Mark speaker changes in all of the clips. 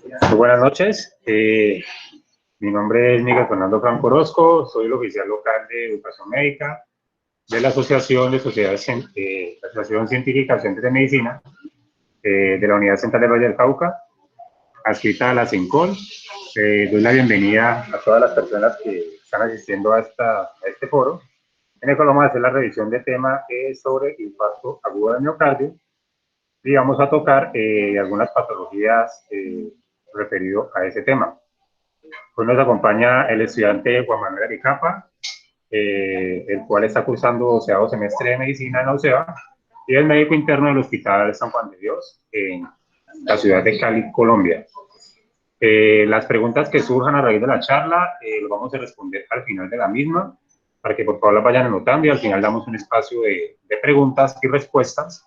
Speaker 1: Muy buenas noches. Mi nombre es Miguel Fernando Franco Orozco, soy el oficial local de Educación Médica de la Asociación de Sociedades, la Asociación Científica de Centros de Medicina de la Unidad Central del Valle del Cauca, adscrita a la CENCOL. Doy la bienvenida a todas las personas que están asistiendo a este foro, en el cual vamos a hacer la revisión del tema sobre infarto agudo del miocardio y vamos a tocar algunas patologías referido a ese tema. Hoy nos acompaña el estudiante Juan Manuel Aricapa, el cual está cursando 12º semestre de medicina en la UCEBA y es médico interno del Hospital San Juan de Dios en la ciudad de Cali, Colombia. Las preguntas que surjan a raíz de la charla lo vamos a responder al final de la misma, para que por favor las vayan anotando y al final damos un espacio de preguntas y respuestas.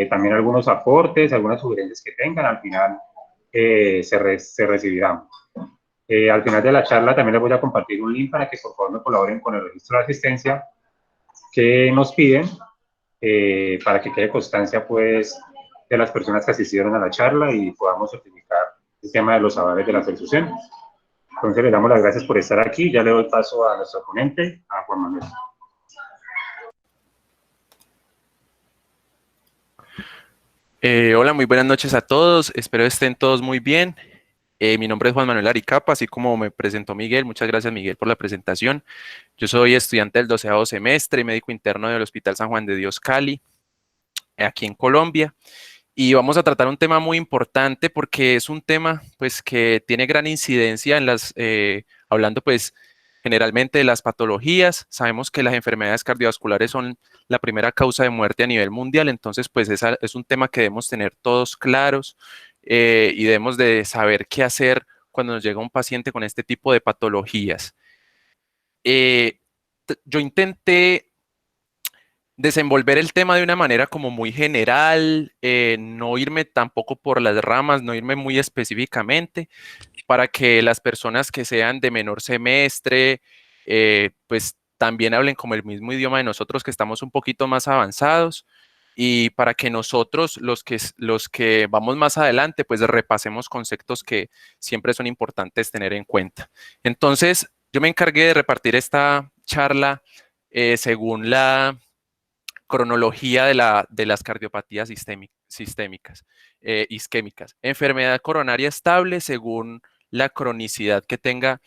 Speaker 1: También algunos aportes, algunas sugerencias que tengan, al final se recibirán. Al final de la charla también les voy a compartir un link para que por favor me colaboren con el registro de asistencia que nos piden para que quede constancia pues de las personas que asistieron a la charla y podamos certificar el tema de los avales de la perfusión. Entonces les damos las gracias por estar aquí. Ya le doy paso a nuestro ponente, a Juan Manuel.
Speaker 2: Hola, muy buenas noches a todos. Espero estén todos muy bien. Mi nombre es Juan Manuel Aricapa, así como me presentó Miguel. Muchas gracias, Miguel, por la presentación. Yo soy estudiante del 12º semestre, médico interno del Hospital San Juan de Dios Cali, aquí en Colombia. Y vamos a tratar un tema muy importante porque es un tema pues, que tiene gran incidencia en hablando pues generalmente de las patologías. Sabemos que las enfermedades cardiovasculares son la primera causa de muerte a nivel mundial, entonces pues es un tema que debemos tener todos claros y debemos de saber qué hacer cuando nos llega un paciente con este tipo de patologías. Yo intenté desenvolver el tema de una manera como muy general, no irme tampoco por las ramas, no irme muy específicamente, para que las personas que sean de menor semestre, pues también hablen como el mismo idioma de nosotros que estamos un poquito más avanzados y para que nosotros, los que vamos más adelante, pues repasemos conceptos que siempre son importantes tener en cuenta. Entonces, yo me encargué de repartir esta charla según la cronología de las cardiopatías sistémicas, isquémicas. Enfermedad coronaria estable según la cronicidad que tenga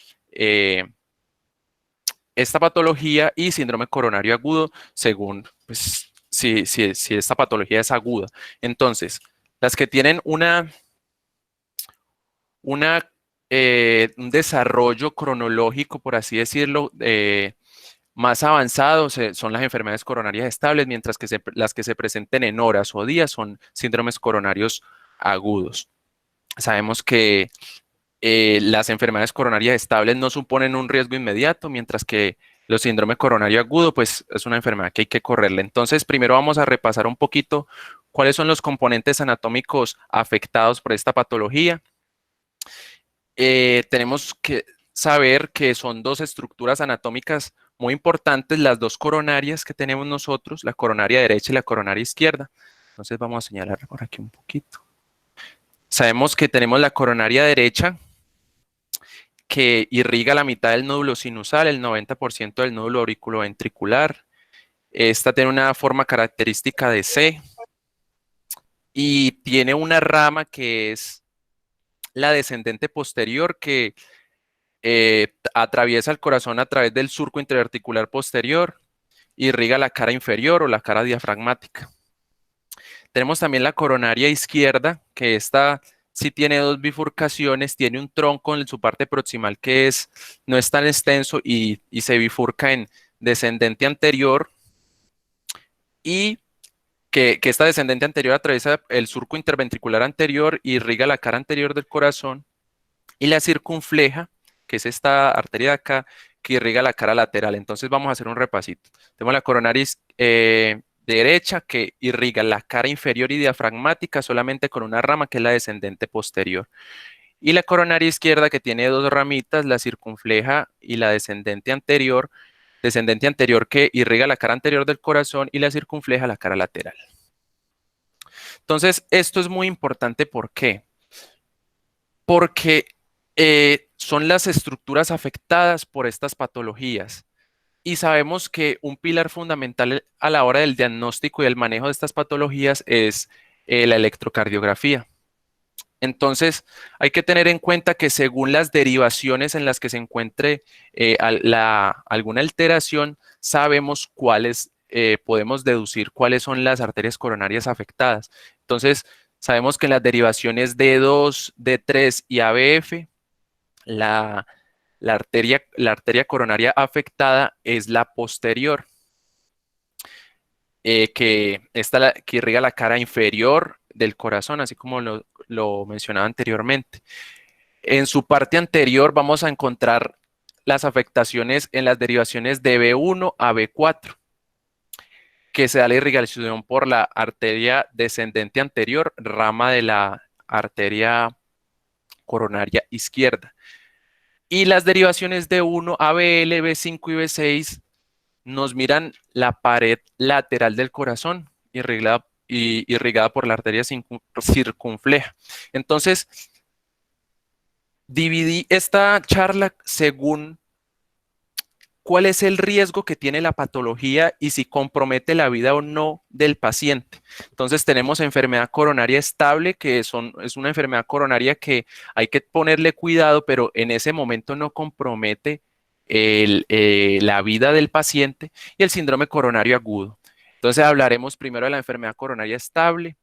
Speaker 2: esta patología y síndrome coronario agudo según pues, si esta patología es aguda. Entonces, las que tienen un desarrollo cronológico, por así decirlo, más avanzados son las enfermedades coronarias estables, mientras que las que se presenten en horas o días son síndromes coronarios agudos. Sabemos que las enfermedades coronarias estables no suponen un riesgo inmediato, mientras que los síndrome coronario agudo, pues es una enfermedad que hay que correrle. Entonces, primero vamos a repasar un poquito cuáles son los componentes anatómicos afectados por esta patología. Tenemos que saber que son dos estructuras anatómicas muy importantes, las dos coronarias que tenemos nosotros, la coronaria derecha y la coronaria izquierda. Entonces vamos a señalar por aquí un poquito. Sabemos que tenemos la coronaria derecha, que irriga la mitad del nódulo sinusal, el 90% del nódulo auriculoventricular. Esta tiene una forma característica de C y tiene una rama que es la descendente posterior que atraviesa el corazón a través del surco interarticular posterior, irriga la cara inferior o la cara diafragmática. Tenemos también la coronaria izquierda, que esta sí tiene dos bifurcaciones, tiene un tronco en su parte proximal que no es tan extenso y se bifurca en descendente anterior y que esta descendente anterior atraviesa el surco interventricular anterior, irriga la cara anterior del corazón y la circunfleja, que es esta arteria de acá, que irriga la cara lateral. Entonces vamos a hacer un repasito. Tenemos la coronaria derecha que irriga la cara inferior y diafragmática solamente con una rama que es la descendente posterior. Y la coronaria izquierda que tiene dos ramitas, la circunfleja y la descendente anterior que irriga la cara anterior del corazón y la circunfleja la cara lateral. Entonces, esto es muy importante. ¿Por qué? porque son las estructuras afectadas por estas patologías. Y sabemos que un pilar fundamental a la hora del diagnóstico y el manejo de estas patologías es la electrocardiografía. Entonces, hay que tener en cuenta que según las derivaciones en las que se encuentre alguna alteración, sabemos cuáles, podemos deducir cuáles son las arterias coronarias afectadas. Entonces, sabemos que en las derivaciones D2, D3 y ABF, la arteria coronaria afectada es la posterior, que irriga la cara inferior del corazón, así como lo mencionaba anteriormente. En su parte anterior vamos a encontrar las afectaciones en las derivaciones de B1 a B4, que se da la irrigación por la arteria descendente anterior, rama de la arteria coronaria izquierda. Y las derivaciones de 1 a BL, B5 y B6 nos miran la pared lateral del corazón, irrigada por la arteria circunfleja. Entonces, dividí esta charla según cuál es el riesgo que tiene la patología y si compromete la vida o no del paciente. Entonces tenemos enfermedad coronaria estable, que es una enfermedad coronaria que hay que ponerle cuidado, pero en ese momento no compromete la vida del paciente, y el síndrome coronario agudo. Entonces hablaremos primero de la enfermedad coronaria estable,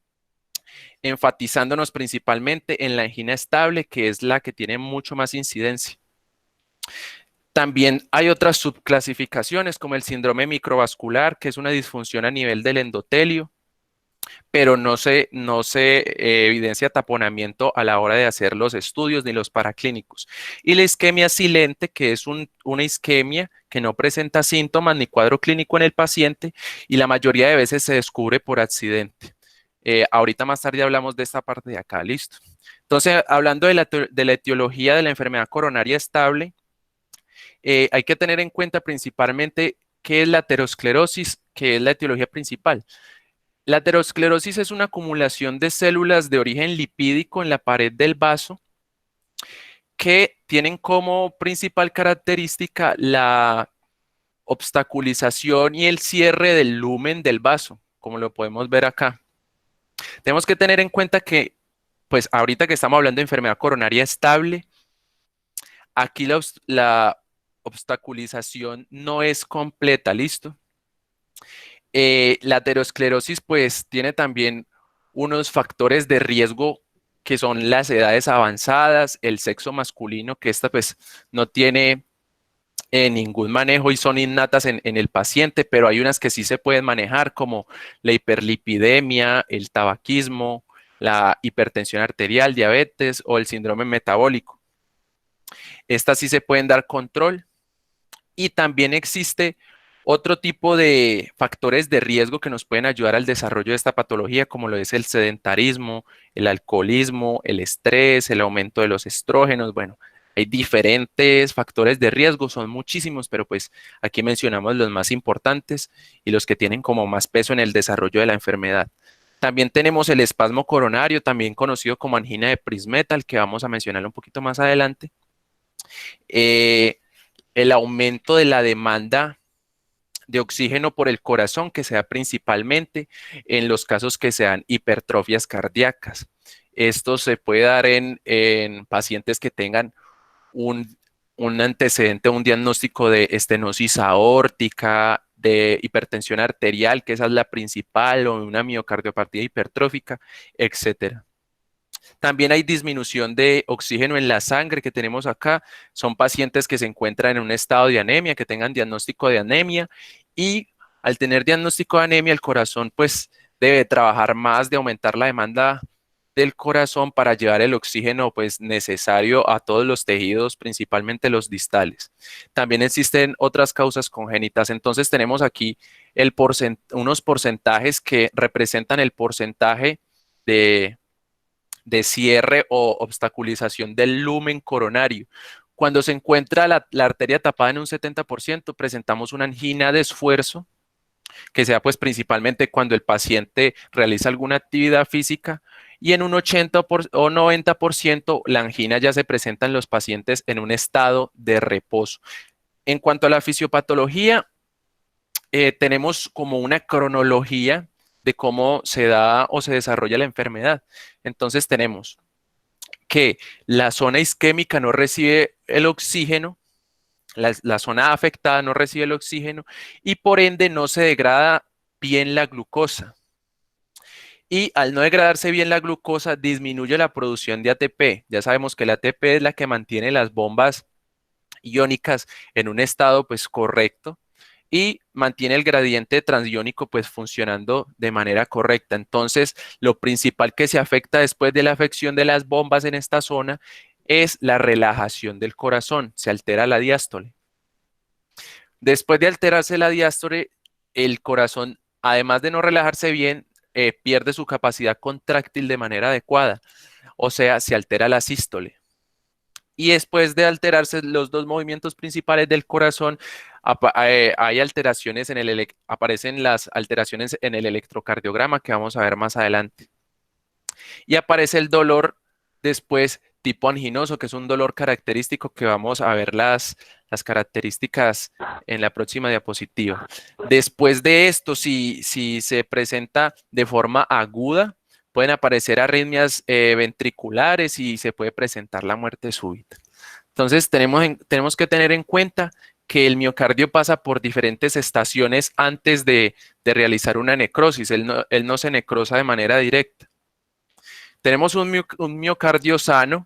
Speaker 2: enfatizándonos principalmente en la angina estable, que es la que tiene mucho más incidencia. También hay otras subclasificaciones como el síndrome microvascular, que es una disfunción a nivel del endotelio, pero no se evidencia taponamiento a la hora de hacer los estudios ni los paraclínicos. Y la isquemia silente, que es una isquemia que no presenta síntomas ni cuadro clínico en el paciente y la mayoría de veces se descubre por accidente. Ahorita más tarde hablamos de esta parte de acá, listo. Entonces, hablando de la etiología de la enfermedad coronaria estable, hay que tener en cuenta principalmente qué es la aterosclerosis, que es la etiología principal. La aterosclerosis es una acumulación de células de origen lipídico en la pared del vaso que tienen como principal característica la obstaculización y el cierre del lumen del vaso, como lo podemos ver acá. Tenemos que tener en cuenta que, pues ahorita que estamos hablando de enfermedad coronaria estable, aquí la obstaculización no es completa, ¿listo? La aterosclerosis pues tiene también unos factores de riesgo que son las edades avanzadas, el sexo masculino, que esta pues no tiene ningún manejo y son innatas en el paciente, pero hay unas que sí se pueden manejar como la hiperlipidemia, el tabaquismo, la hipertensión arterial, diabetes o el síndrome metabólico. Estas sí se pueden dar control. Y también existe otro tipo de factores de riesgo que nos pueden ayudar al desarrollo de esta patología, como lo es el sedentarismo, el alcoholismo, el estrés, el aumento de los estrógenos. Bueno, hay diferentes factores de riesgo, son muchísimos, pero pues aquí mencionamos los más importantes y los que tienen como más peso en el desarrollo de la enfermedad. También tenemos el espasmo coronario, también conocido como angina de Prinzmetal, que vamos a mencionar un poquito más adelante. El aumento de la demanda de oxígeno por el corazón, que se da principalmente en los casos que se dan hipertrofias cardíacas. Esto se puede dar en pacientes que tengan un antecedente, un diagnóstico de estenosis aórtica, de hipertensión arterial, que esa es la principal, o una miocardiopatía hipertrófica, etcétera. También hay disminución de oxígeno en la sangre que tenemos acá. Son pacientes que se encuentran en un estado de anemia, que tengan diagnóstico de anemia, y al tener diagnóstico de anemia, el corazón pues debe trabajar más, de aumentar la demanda del corazón para llevar el oxígeno pues necesario a todos los tejidos, principalmente los distales. También existen otras causas congénitas. Entonces tenemos aquí unos porcentajes que representan el porcentaje de cierre o obstaculización del lumen coronario. Cuando se encuentra la arteria tapada en un 70%, presentamos una angina de esfuerzo, que sea pues principalmente cuando el paciente realiza alguna actividad física y en un 80 o 90% la angina ya se presenta en los pacientes en un estado de reposo. En cuanto a la fisiopatología, tenemos como una cronología de cómo se da o se desarrolla la enfermedad. Entonces tenemos que la zona isquémica no recibe el oxígeno, la zona afectada no recibe el oxígeno y por ende no se degrada bien la glucosa. Y al no degradarse bien la glucosa, disminuye la producción de ATP. Ya sabemos que el ATP es la que mantiene las bombas iónicas en un estado pues correcto y mantiene el gradiente transiónico pues funcionando de manera correcta. Entonces, lo principal que se afecta después de la afección de las bombas en esta zona es la relajación del corazón, se altera la diástole. Después de alterarse la diástole, el corazón, además de no relajarse bien, pierde su capacidad contráctil de manera adecuada, o sea, se altera la sístole. Y después de alterarse los dos movimientos principales del corazón, hay alteraciones aparecen las alteraciones en el electrocardiograma que vamos a ver más adelante. Y aparece el dolor después tipo anginoso, que es un dolor característico que vamos a ver las características en la próxima diapositiva. Después de esto, si se presenta de forma aguda, pueden aparecer arritmias ventriculares y se puede presentar la muerte súbita. Entonces, tenemos que tener en cuenta que el miocardio pasa por diferentes estaciones antes de realizar una necrosis. Él no se necrosa de manera directa. Tenemos un miocardio sano.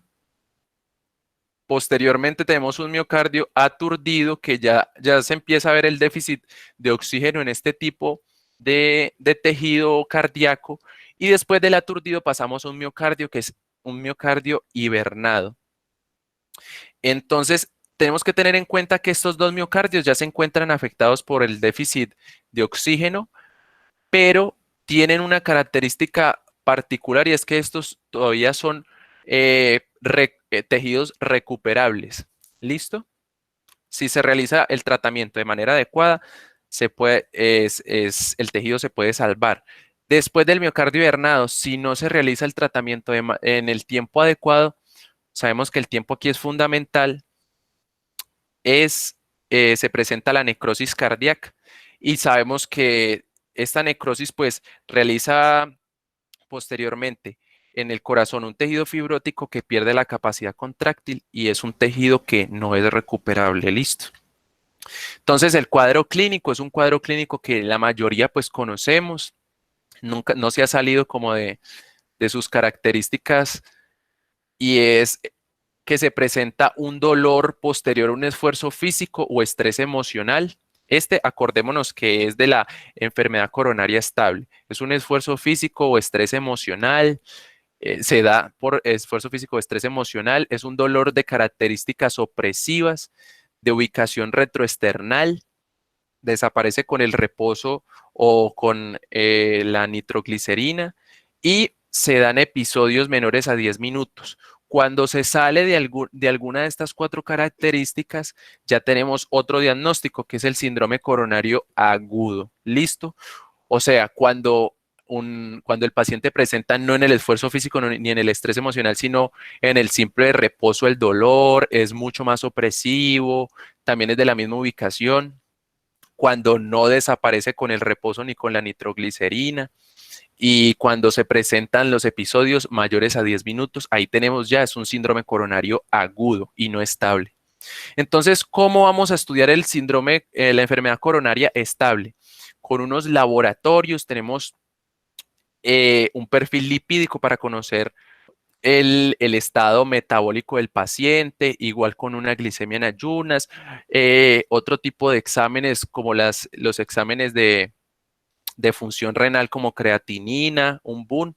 Speaker 2: Posteriormente tenemos un miocardio aturdido que ya se empieza a ver el déficit de oxígeno en este tipo de tejido cardíaco. Y después del aturdido pasamos a un miocardio que es un miocardio hibernado. Entonces, tenemos que tener en cuenta que estos dos miocardios ya se encuentran afectados por el déficit de oxígeno, pero tienen una característica particular y es que estos todavía son tejidos recuperables. ¿Listo? Si se realiza el tratamiento de manera adecuada, el tejido se puede salvar. Después del miocardio hibernado, si no se realiza el tratamiento en el tiempo adecuado, sabemos que el tiempo aquí es fundamental, se presenta la necrosis cardíaca y sabemos que esta necrosis pues realiza posteriormente en el corazón un tejido fibrótico que pierde la capacidad contráctil y es un tejido que no es recuperable. Listo. Entonces el cuadro clínico es un cuadro clínico que la mayoría pues conocemos, no se ha salido como de sus características y es que se presenta un dolor posterior a un esfuerzo físico o estrés emocional. Acordémonos que es de la enfermedad coronaria estable. Es un esfuerzo físico o estrés emocional. Se da por esfuerzo físico o estrés emocional. Es un dolor de características opresivas, de ubicación retroesternal. Desaparece con el reposo o con la nitroglicerina y se dan episodios menores a 10 minutos. Cuando se sale de alguna de estas cuatro características, ya tenemos otro diagnóstico que es el síndrome coronario agudo. ¿Listo? O sea, cuando el paciente presenta no en el esfuerzo físico ni en el estrés emocional, sino en el simple reposo el dolor, es mucho más opresivo, también es de la misma ubicación, cuando no desaparece con el reposo ni con la nitroglicerina. Y cuando se presentan los episodios mayores a 10 minutos, ahí tenemos ya, es un síndrome coronario agudo y no estable. Entonces, ¿cómo vamos a estudiar el síndrome, la enfermedad coronaria estable? Con unos laboratorios, tenemos un perfil lipídico para conocer el estado metabólico del paciente, igual con una glicemia en ayunas, otro tipo de exámenes como los exámenes de función renal como creatinina, un BUN.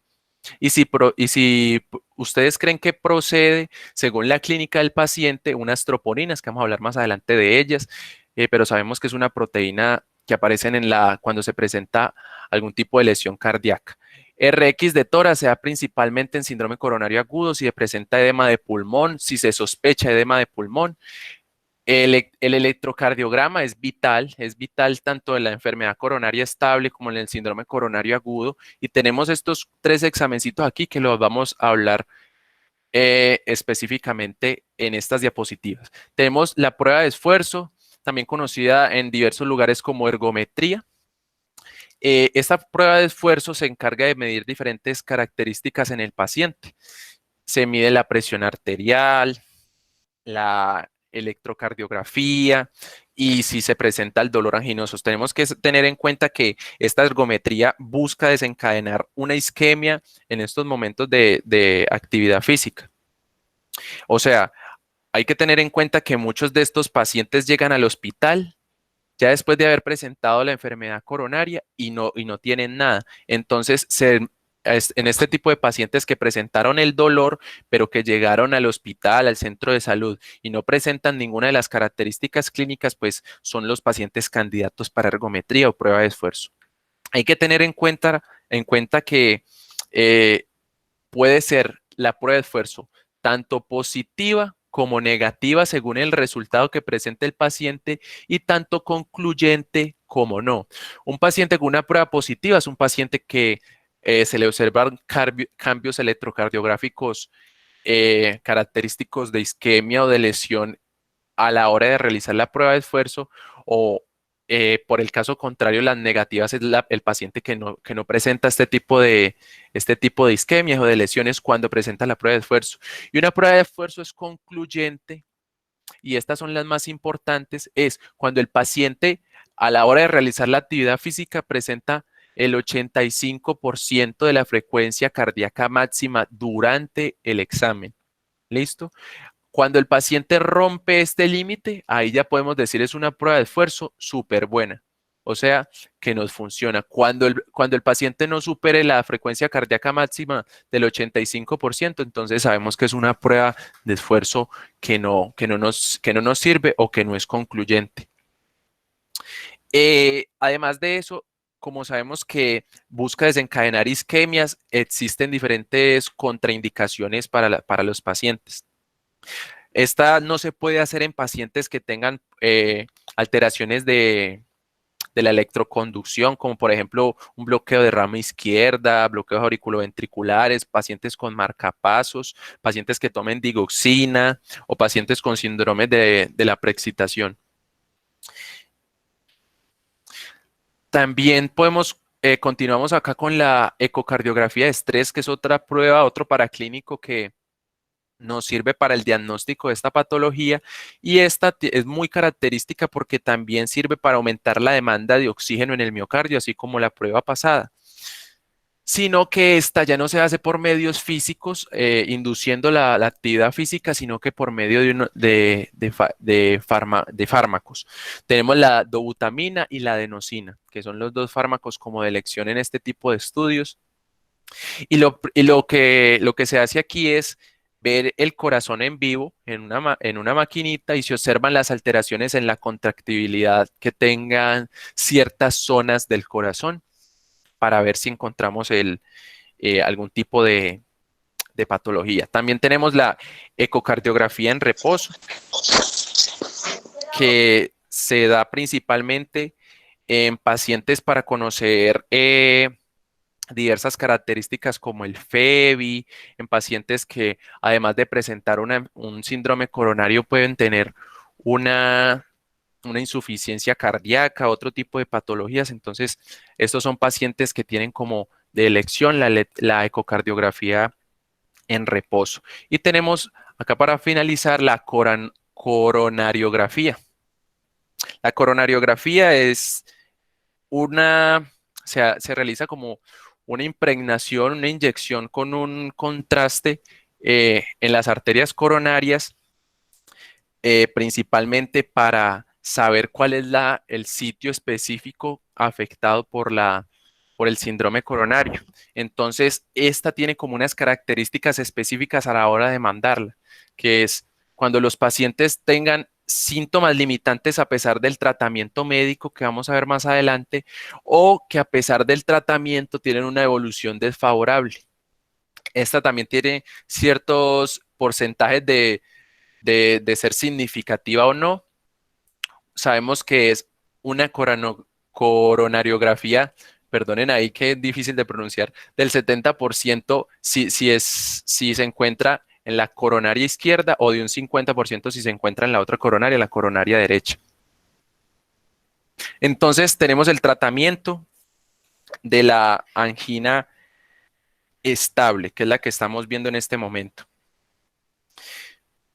Speaker 2: Y si ustedes creen que procede, según la clínica del paciente, unas troponinas, que vamos a hablar más adelante de ellas, pero sabemos que es una proteína que aparecen cuando se presenta algún tipo de lesión cardíaca. RX de tórax se da principalmente en síndrome coronario agudo, si se presenta edema de pulmón, si se sospecha edema de pulmón. El electrocardiograma es vital tanto en la enfermedad coronaria estable como en el síndrome coronario agudo. Y tenemos estos 3 examencitos aquí que los vamos a hablar específicamente en estas diapositivas. Tenemos la prueba de esfuerzo, también conocida en diversos lugares como ergometría. Esta prueba de esfuerzo se encarga de medir diferentes características en el paciente. Se mide la presión arterial, la electrocardiografía y si se presenta el dolor anginoso. Tenemos que tener en cuenta que esta ergometría busca desencadenar una isquemia en estos momentos de actividad física. O sea, hay que tener en cuenta que muchos de estos pacientes llegan al hospital ya después de haber presentado la enfermedad coronaria y no tienen nada. Entonces, en este tipo de pacientes que presentaron el dolor, pero que llegaron al hospital, al centro de salud y no presentan ninguna de las características clínicas, pues son los pacientes candidatos para ergometría o prueba de esfuerzo. Hay que tener en cuenta que puede ser la prueba de esfuerzo tanto positiva como negativa según el resultado que presente el paciente y tanto concluyente como no. Un paciente con una prueba positiva es un paciente que se le observan cambios electrocardiográficos característicos de isquemia o de lesión a la hora de realizar la prueba de esfuerzo o por el caso contrario, las negativas es el paciente que no presenta este tipo de isquemias o de lesiones cuando presenta la prueba de esfuerzo. Y una prueba de esfuerzo es concluyente, y estas son las más importantes, es cuando el paciente a la hora de realizar la actividad física presenta el 85% de la frecuencia cardíaca máxima durante el examen. ¿Listo? Cuando el paciente rompe este límite, ahí ya podemos decir es una prueba de esfuerzo súper buena. O sea, que nos funciona. Cuando el paciente no supere la frecuencia cardíaca máxima del 85%, entonces sabemos que es una prueba de esfuerzo que no nos sirve o que no es concluyente. Además de eso, como sabemos que busca desencadenar isquemias, existen diferentes contraindicaciones para los pacientes. Esta no se puede hacer en pacientes que tengan alteraciones de la electroconducción, como por ejemplo un bloqueo de rama izquierda, bloqueos auriculoventriculares, pacientes con marcapasos, pacientes que tomen digoxina o pacientes con síndrome de la preexcitación. También continuamos acá con la ecocardiografía de estrés, que es otra prueba, otro paraclínico que nos sirve para el diagnóstico de esta patología, y esta es muy característica porque también sirve para aumentar la demanda de oxígeno en el miocardio, así como la prueba pasada. Sino que esta ya no se hace por medios físicos, induciendo la actividad física, sino que por medio de fármacos. Tenemos la dobutamina y la adenosina, que son los dos fármacos como de elección en este tipo de estudios. Y lo que se hace aquí es ver el corazón en vivo en una maquinita, y se observan las alteraciones en la contractibilidad que tengan ciertas zonas del corazón para ver si encontramos algún tipo de patología. También tenemos la ecocardiografía en reposo, que se da principalmente en pacientes para conocer diversas características como el FEBI, en pacientes que además de presentar un síndrome coronario pueden tener una insuficiencia cardíaca, otro tipo de patologías. Entonces, estos son pacientes que tienen como de elección la ecocardiografía en reposo. Y tenemos acá para finalizar la coronariografía. La coronariografía es se realiza como una impregnación, una inyección con un contraste en las arterias coronarias, principalmente para saber cuál es el sitio específico afectado por el síndrome coronario. Entonces, esta tiene como unas características específicas a la hora de mandarla, que es cuando los pacientes tengan síntomas limitantes a pesar del tratamiento médico que vamos a ver más adelante, o que a pesar del tratamiento tienen una evolución desfavorable. Esta también tiene ciertos porcentajes de ser significativa o no, sabemos que es una coronariografía, perdonen ahí que es difícil de pronunciar, del 70% si se encuentra en la coronaria izquierda o de un 50% si se encuentra en la otra coronaria, la coronaria derecha. Entonces tenemos el tratamiento de la angina estable, que es la que estamos viendo en este momento.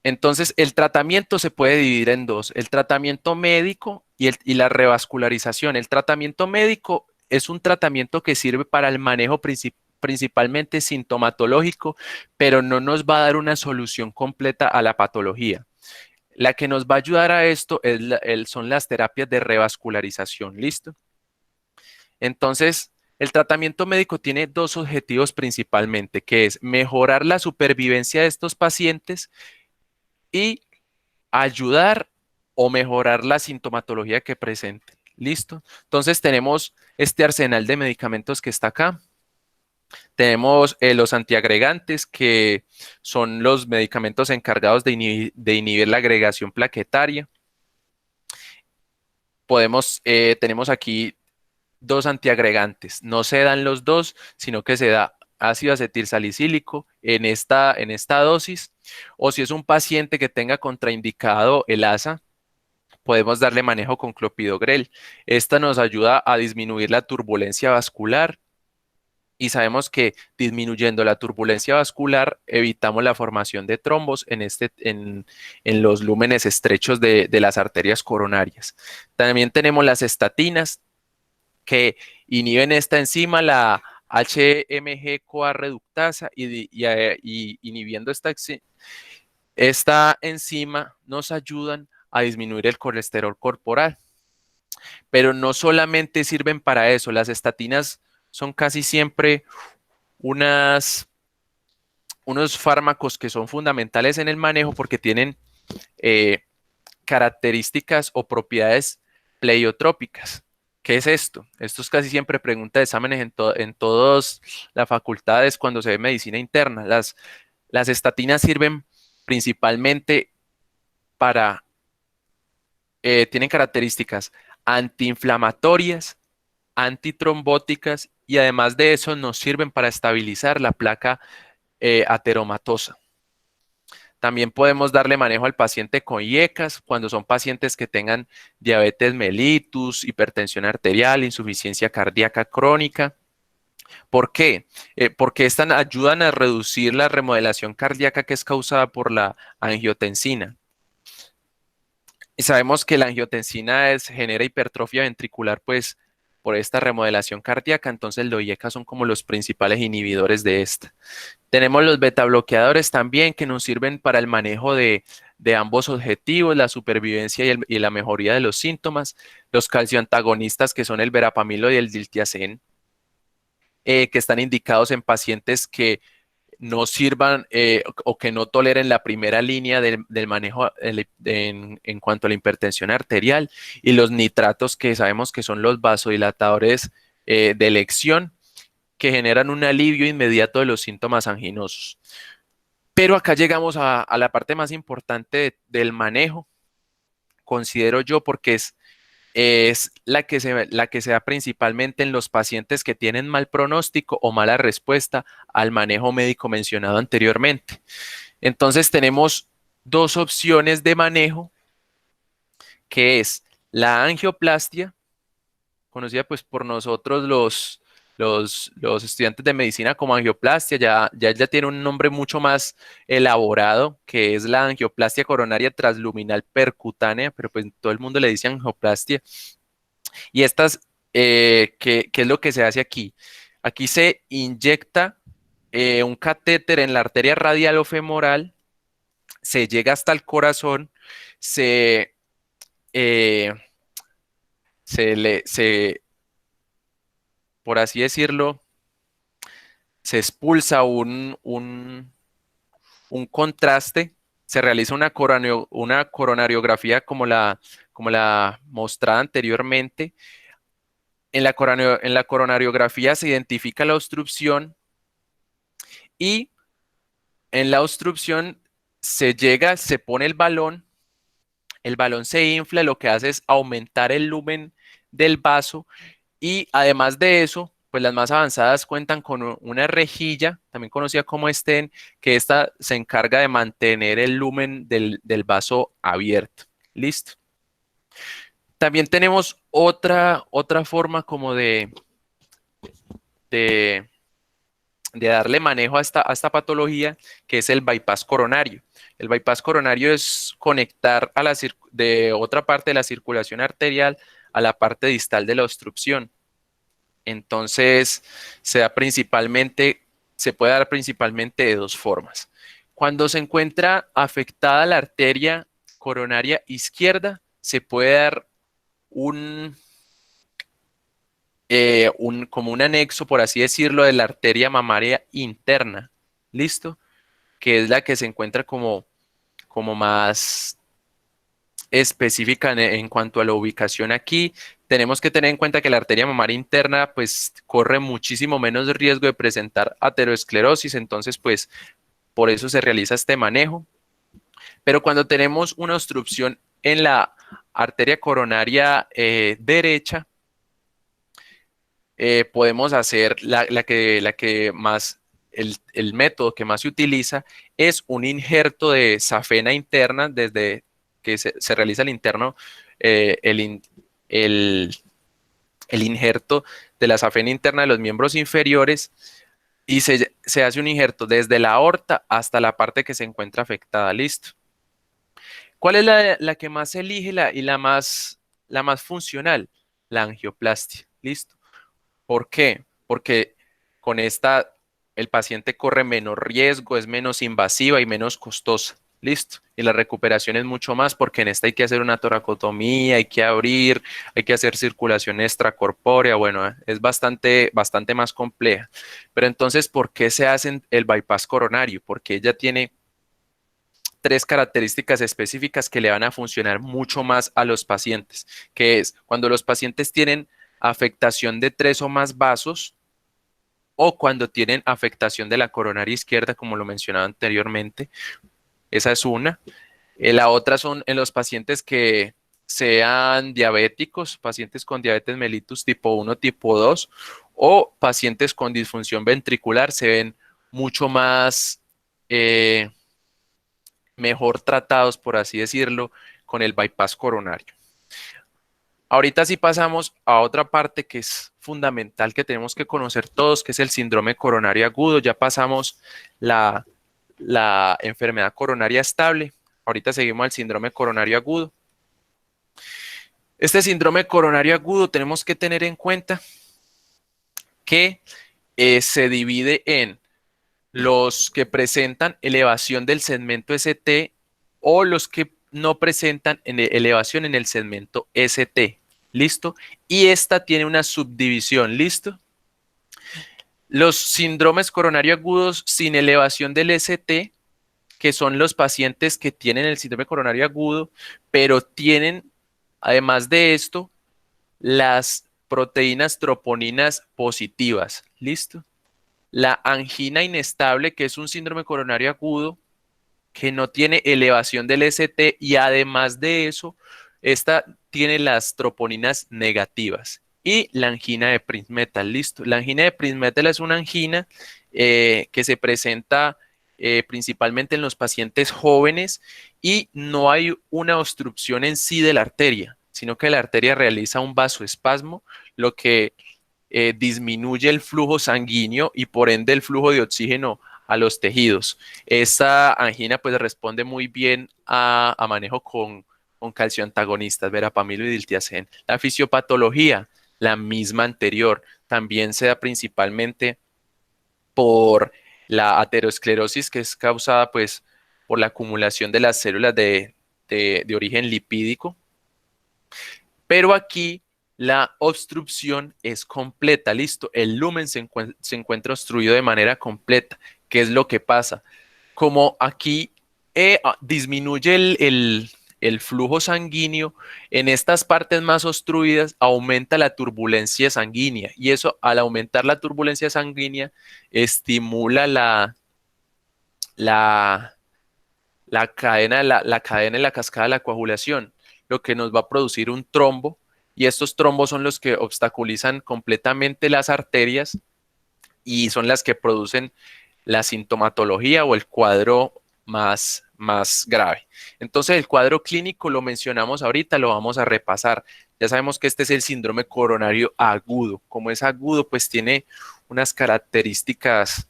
Speaker 2: Entonces, el tratamiento se puede dividir en dos, el tratamiento médico y la revascularización. El tratamiento médico es un tratamiento que sirve para el manejo principalmente sintomatológico, pero no nos va a dar una solución completa a la patología. La que nos va a ayudar a esto son las terapias de revascularización, ¿listo? Entonces, el tratamiento médico tiene dos objetivos principalmente, que es mejorar la supervivencia de estos pacientes y ayudar o mejorar la sintomatología que presenten. ¿Listo? Entonces tenemos este arsenal de medicamentos que está acá. Tenemos los antiagregantes, que son los medicamentos encargados de inhibir la agregación plaquetaria. Tenemos aquí dos antiagregantes. No se dan los dos, sino que se da ácido acetilsalicílico en esta dosis. O si es un paciente que tenga contraindicado el ASA, podemos darle manejo con clopidogrel. Esta nos ayuda a disminuir la turbulencia vascular y sabemos que disminuyendo la turbulencia vascular evitamos la formación de trombos en los lúmenes estrechos de las arterias coronarias. También tenemos las estatinas que inhiben esta enzima, la HMG-CoA reductasa, y inhibiendo esta enzima nos ayudan a disminuir el colesterol corporal. Pero no solamente sirven para eso, las estatinas son casi siempre unos fármacos que son fundamentales en el manejo porque tienen características o propiedades pleiotrópicas. ¿Qué es esto? Esto es casi siempre pregunta de exámenes en todas las facultades cuando se ve medicina interna. Las estatinas sirven principalmente tienen características antiinflamatorias, antitrombóticas y además de eso nos sirven para estabilizar la placa ateromatosa. También podemos darle manejo al paciente con IECAS cuando son pacientes que tengan diabetes mellitus, hipertensión arterial, insuficiencia cardíaca crónica. ¿Por qué? Porque estas ayudan a reducir la remodelación cardíaca que es causada por la angiotensina. Y sabemos que la angiotensina genera hipertrofia ventricular, pues, por esta remodelación cardíaca, entonces los IECA son como los principales inhibidores de esta. Tenemos los beta bloqueadores también que nos sirven para el manejo de ambos objetivos, la supervivencia y la mejoría de los síntomas. Los calcioantagonistas que son el verapamilo y el diltiazem, que están indicados en pacientes que no sirvan o que no toleren la primera línea del manejo en cuanto a la hipertensión arterial, y los nitratos que sabemos que son los vasodilatadores de elección que generan un alivio inmediato de los síntomas anginosos. Pero acá llegamos a la parte más importante del manejo, considero yo, porque es la que se da principalmente en los pacientes que tienen mal pronóstico o mala respuesta al manejo médico mencionado anteriormente. Entonces tenemos dos opciones de manejo, que es la angioplastia, conocida pues por nosotros los estudiantes de medicina como angioplastia. Ya tiene un nombre mucho más elaborado, que es la angioplastia coronaria transluminal percutánea, pero pues todo el mundo le dice angioplastia. Y ¿qué es lo que se hace aquí? Aquí se inyecta un catéter en la arteria radial o femoral, se llega hasta el corazón, eh, por así decirlo, se expulsa un contraste, se realiza una coronariografía como la mostrada anteriormente. En la coronariografía se identifica la obstrucción y en la obstrucción se pone el balón El balón se infla, lo que hace es aumentar el lumen del vaso y además de eso, pues las más avanzadas cuentan con una rejilla, también conocida como estén, que esta se encarga de mantener el lumen del vaso abierto. Listo. También tenemos otra forma como de, de darle manejo a esta patología, que es el bypass coronario. El bypass coronario es conectar de otra parte de la circulación arterial a la parte distal de la obstrucción. Entonces, se puede dar principalmente de dos formas. Cuando se encuentra afectada la arteria coronaria izquierda, se puede dar un, como un anexo, por así decirlo, de la arteria mamaria interna. ¿Listo? Que es la que se encuentra como más específica en cuanto a la ubicación aquí. Tenemos que tener en cuenta que la arteria mamaria interna pues corre muchísimo menos riesgo de presentar aterosclerosis, entonces pues por eso se realiza este manejo. Pero cuando tenemos una obstrucción en la arteria coronaria derecha, podemos hacer la que más, el método que más se utiliza es un injerto de safena interna desde que se realiza el interno, eh, el, in- el, el injerto de la safena interna de los miembros inferiores y se hace un injerto desde la aorta hasta la parte que se encuentra afectada. Listo. ¿Cuál es la que más se elige y la más funcional? La angioplastia. Listo. ¿Por qué? Porque con esta el paciente corre menos riesgo, es menos invasiva y menos costosa. Listo. Y la recuperación es mucho más porque en esta hay que hacer una toracotomía, hay que abrir, hay que hacer circulación extracorpórea. Bueno, es bastante más compleja. Pero entonces, ¿por qué se hace el bypass coronario? Porque ella tiene tres características específicas que le van a funcionar mucho más a los pacientes, que es cuando los pacientes tienen afectación de tres o más vasos o cuando tienen afectación de la coronaria izquierda, como lo mencionaba anteriormente. Esa es una. La otra son en los pacientes que sean diabéticos, pacientes con diabetes mellitus tipo 1, tipo 2 o pacientes con disfunción ventricular se ven mucho más mejor tratados, por así decirlo, con el bypass coronario. Ahorita sí pasamos a otra parte que es fundamental que tenemos que conocer todos, que es el síndrome coronario agudo. Ya pasamos la enfermedad coronaria estable. Ahorita seguimos al síndrome coronario agudo. Este síndrome coronario agudo tenemos que tener en cuenta que se divide en los que presentan elevación del segmento ST o los que no presentan elevación en el segmento ST. ¿Listo? Y esta tiene una subdivisión. ¿Listo? Los síndromes coronario agudos sin elevación del ST, que son los pacientes que tienen el síndrome coronario agudo, pero tienen, además de esto, las proteínas troponinas positivas. ¿Listo? La angina inestable, que es un síndrome coronario agudo que no tiene elevación del ST y además de eso, esta tiene las troponinas negativas. Y la angina de Prinzmetal, listo. La angina de Prinzmetal es una angina que se presenta principalmente en los pacientes jóvenes y no hay una obstrucción en sí de la arteria, sino que la arteria realiza un vasoespasmo, lo que disminuye el flujo sanguíneo y por ende el flujo de oxígeno a los tejidos. Esta angina pues responde muy bien a manejo con calcioantagonistas, verapamilo y diltiazem. La fisiopatología, la misma anterior, también se da principalmente por la aterosclerosis que es causada pues por la acumulación de las células de origen lipídico, pero aquí la obstrucción es completa, listo. El lumen se encuentra obstruido de manera completa. ¿Qué es lo que pasa? Como aquí disminuye el flujo sanguíneo, en estas partes más obstruidas aumenta la turbulencia sanguínea y eso al aumentar la turbulencia sanguínea estimula la la cadena y la cascada de la coagulación, lo que nos va a producir un trombo, y estos trombos son los que obstaculizan completamente las arterias y son las que producen la sintomatología o el cuadro más grave. Entonces, el cuadro clínico lo mencionamos ahorita, lo vamos a repasar. Ya sabemos que este es el síndrome coronario agudo. Como es agudo, pues tiene unas características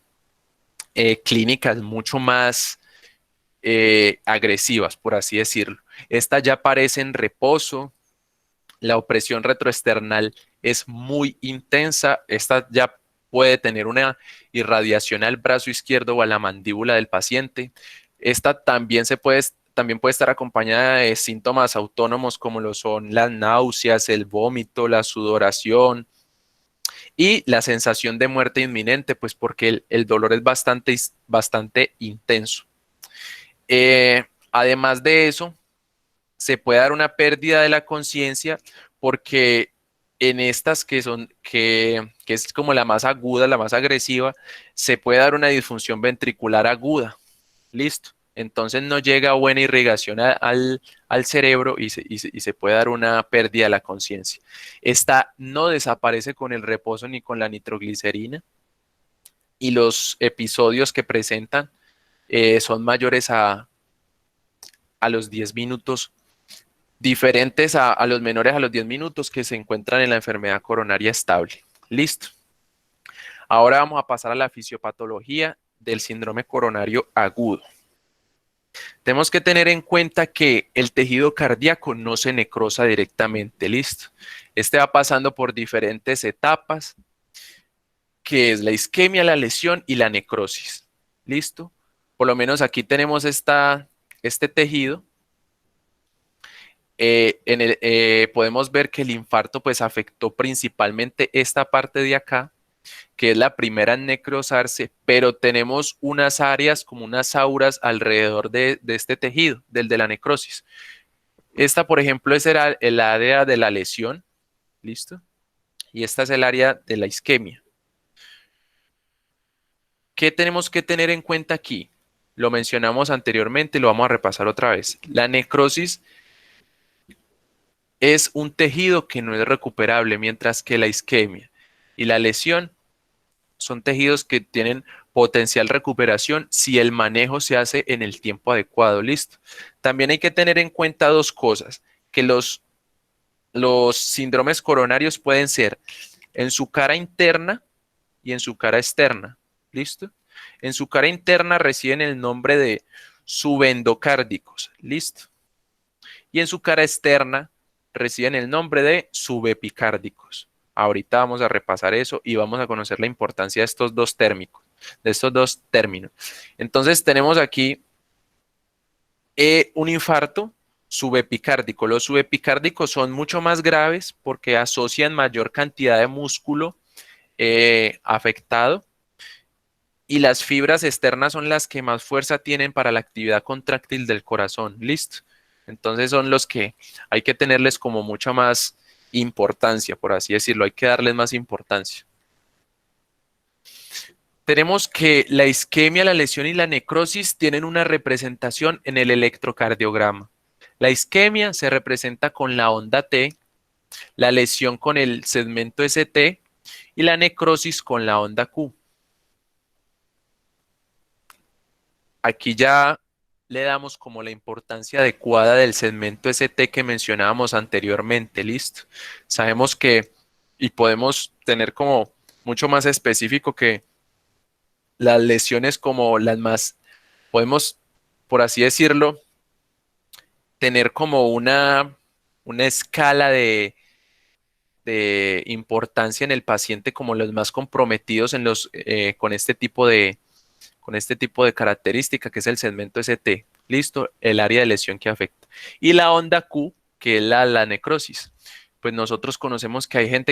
Speaker 2: clínicas mucho más agresivas, por así decirlo. Esta ya aparece en reposo, la opresión retroesternal es muy intensa, esta ya puede tener una irradiación al brazo izquierdo o a la mandíbula del paciente. Esta también puede estar acompañada de síntomas autónomos como lo son las náuseas, el vómito, la sudoración y la sensación de muerte inminente, pues porque el dolor es bastante intenso. Además de eso, se puede dar una pérdida de la conciencia porque en estas que es como la más aguda, la más agresiva, se puede dar una disfunción ventricular aguda. Listo. Entonces no llega buena irrigación al cerebro y se puede dar una pérdida de la conciencia. Esta no desaparece con el reposo ni con la nitroglicerina y los episodios que presentan son mayores a los 10 minutos, diferentes a los menores a los 10 minutos que se encuentran en la enfermedad coronaria estable. Listo. Ahora vamos a pasar a la fisiopatología del síndrome coronario agudo. Tenemos que tener en cuenta que el tejido cardíaco no se necrosa directamente, listo. Este va pasando por diferentes etapas, que es la isquemia, la lesión y la necrosis, listo. Por lo menos aquí tenemos este tejido. Podemos ver que el infarto pues afectó principalmente esta parte de acá, que es la primera en necrosarse, pero tenemos unas áreas como unas auras alrededor de este tejido, del de la necrosis. Esta, por ejemplo, es el área de la lesión, ¿listo? Y esta es el área de la isquemia. ¿Qué tenemos que tener en cuenta aquí? Lo mencionamos anteriormente, lo vamos a repasar otra vez. La necrosis es un tejido que no es recuperable, mientras que la isquemia y la lesión son tejidos que tienen potencial recuperación si el manejo se hace en el tiempo adecuado, listo. También hay que tener en cuenta dos cosas, que los síndromes coronarios pueden ser en su cara interna y en su cara externa, listo. En su cara interna reciben el nombre de subendocárdicos, listo. Y en su cara externa reciben el nombre de subepicárdicos. Ahorita vamos a repasar eso y vamos a conocer la importancia de estos dos términos. Entonces tenemos aquí un infarto subepicárdico. Los subepicárdicos son mucho más graves porque asocian mayor cantidad de músculo afectado y las fibras externas son las que más fuerza tienen para la actividad contráctil del corazón. ¿Listo? Entonces son los que hay que tenerles como mucha más importancia, por así decirlo, hay que darles más importancia. Tenemos que la isquemia, la lesión y la necrosis tienen una representación en el electrocardiograma. La isquemia se representa con la onda T, la lesión con el segmento ST y la necrosis con la onda Q. Aquí ya le damos como la importancia adecuada del segmento ST que mencionábamos anteriormente, ¿listo? Sabemos que, y podemos tener como mucho más específico que las lesiones como las más, podemos, por así decirlo, tener como una escala de importancia en el paciente como los más comprometidos con este tipo de característica que es el segmento ST. Listo, el área de lesión que afecta. Y la onda Q, que es la necrosis. Pues nosotros conocemos que hay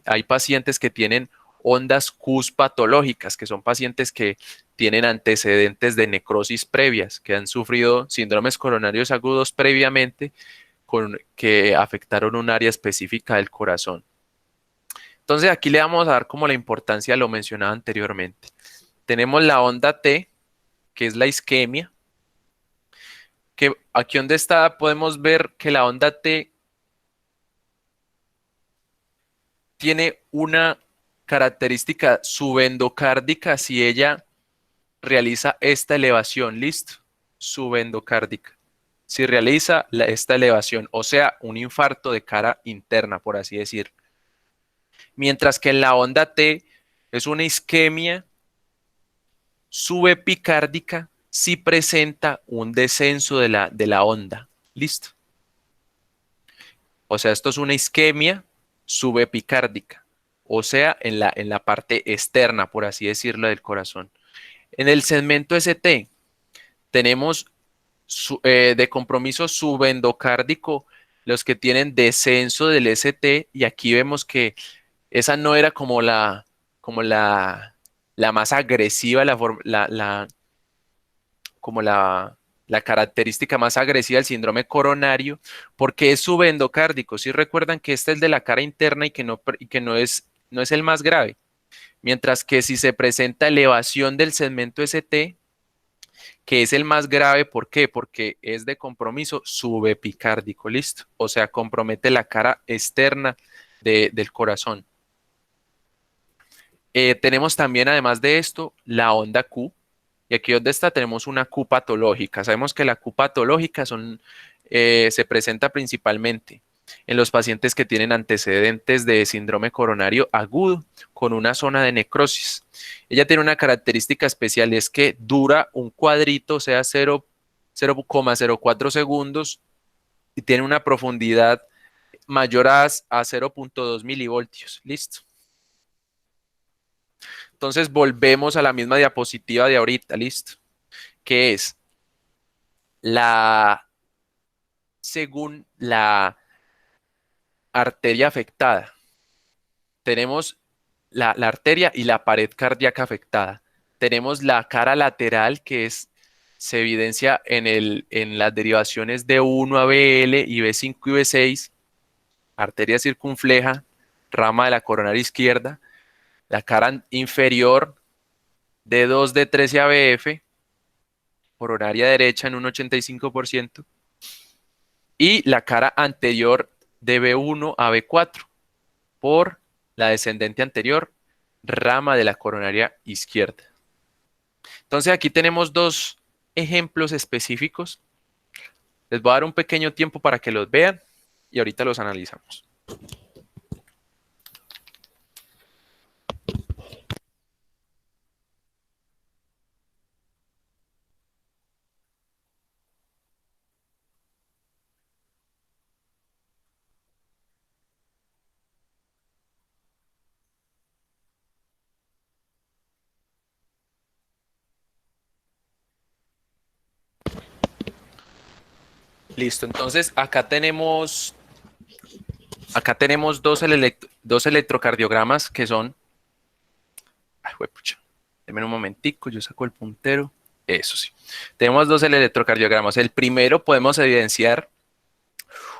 Speaker 2: hay pacientes que tienen ondas Q patológicas, que son pacientes que tienen antecedentes de necrosis previas, que han sufrido síndromes coronarios agudos previamente que afectaron un área específica del corazón. Entonces aquí le vamos a dar como la importancia, lo mencionaba anteriormente. Tenemos la onda T, que es la isquemia. que aquí donde está podemos ver que la onda T tiene una característica subendocárdica si ella realiza esta elevación, ¿listo? Subendocárdica. Si realiza esta elevación, o sea, un infarto de cara interna, por así decir. Mientras que en la onda T es una isquemia subepicárdica si presenta un descenso de la onda. ¿Listo? O sea, esto es una isquemia subepicárdica, o sea, en la parte externa, por así decirlo, del corazón. En el segmento ST tenemos de compromiso subendocárdico los que tienen descenso del ST y aquí vemos que esa no era como la más agresiva, como la característica más agresiva del síndrome coronario, porque es subendocárdico. Si recuerdan que este es de la cara interna y que no es el más grave. Mientras que si se presenta elevación del segmento ST, que es el más grave, ¿por qué? Porque es de compromiso subepicárdico, ¿listo? O sea, compromete la cara externa del corazón. Tenemos también, además de esto, la onda Q. Y aquí donde está tenemos una Q patológica. Sabemos que la Q patológica se presenta principalmente en los pacientes que tienen antecedentes de síndrome coronario agudo con una zona de necrosis. Ella tiene una característica especial, es que dura un cuadrito, o sea, 0,04 segundos, y tiene una profundidad mayor a 0,2 milivoltios. Listo. Entonces volvemos a la misma diapositiva de ahorita, listo, que es según la arteria afectada, tenemos la arteria y la pared cardíaca afectada. Tenemos la cara lateral se evidencia en las derivaciones de 1 a BL y B5 y B6, arteria circunfleja, rama de la coronaria izquierda, la cara inferior D2, D13 y ABF, coronaria derecha en un 85%, y la cara anterior de B1 a B4 por la descendente anterior, rama de la coronaria izquierda. Entonces aquí tenemos dos ejemplos específicos. Les voy a dar un pequeño tiempo para que los vean y ahorita los analizamos. Listo, entonces acá tenemos dos electrocardiogramas que son... Ay, pucha, denme un momentico, yo saco el puntero. Eso sí. Tenemos dos electrocardiogramas. El primero podemos evidenciar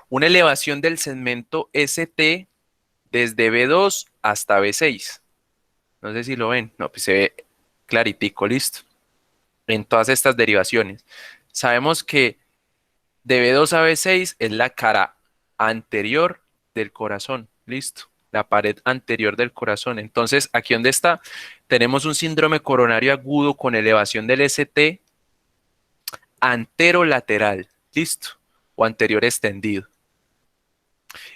Speaker 2: una elevación del segmento ST desde B2 hasta B6. No sé si lo ven. No, pues se ve claritico, listo. En todas estas derivaciones. Sabemos que de B2 a B6 es la cara anterior del corazón, listo. La pared anterior del corazón. Entonces, aquí donde está, tenemos un síndrome coronario agudo con elevación del ST anterolateral, listo, o anterior extendido.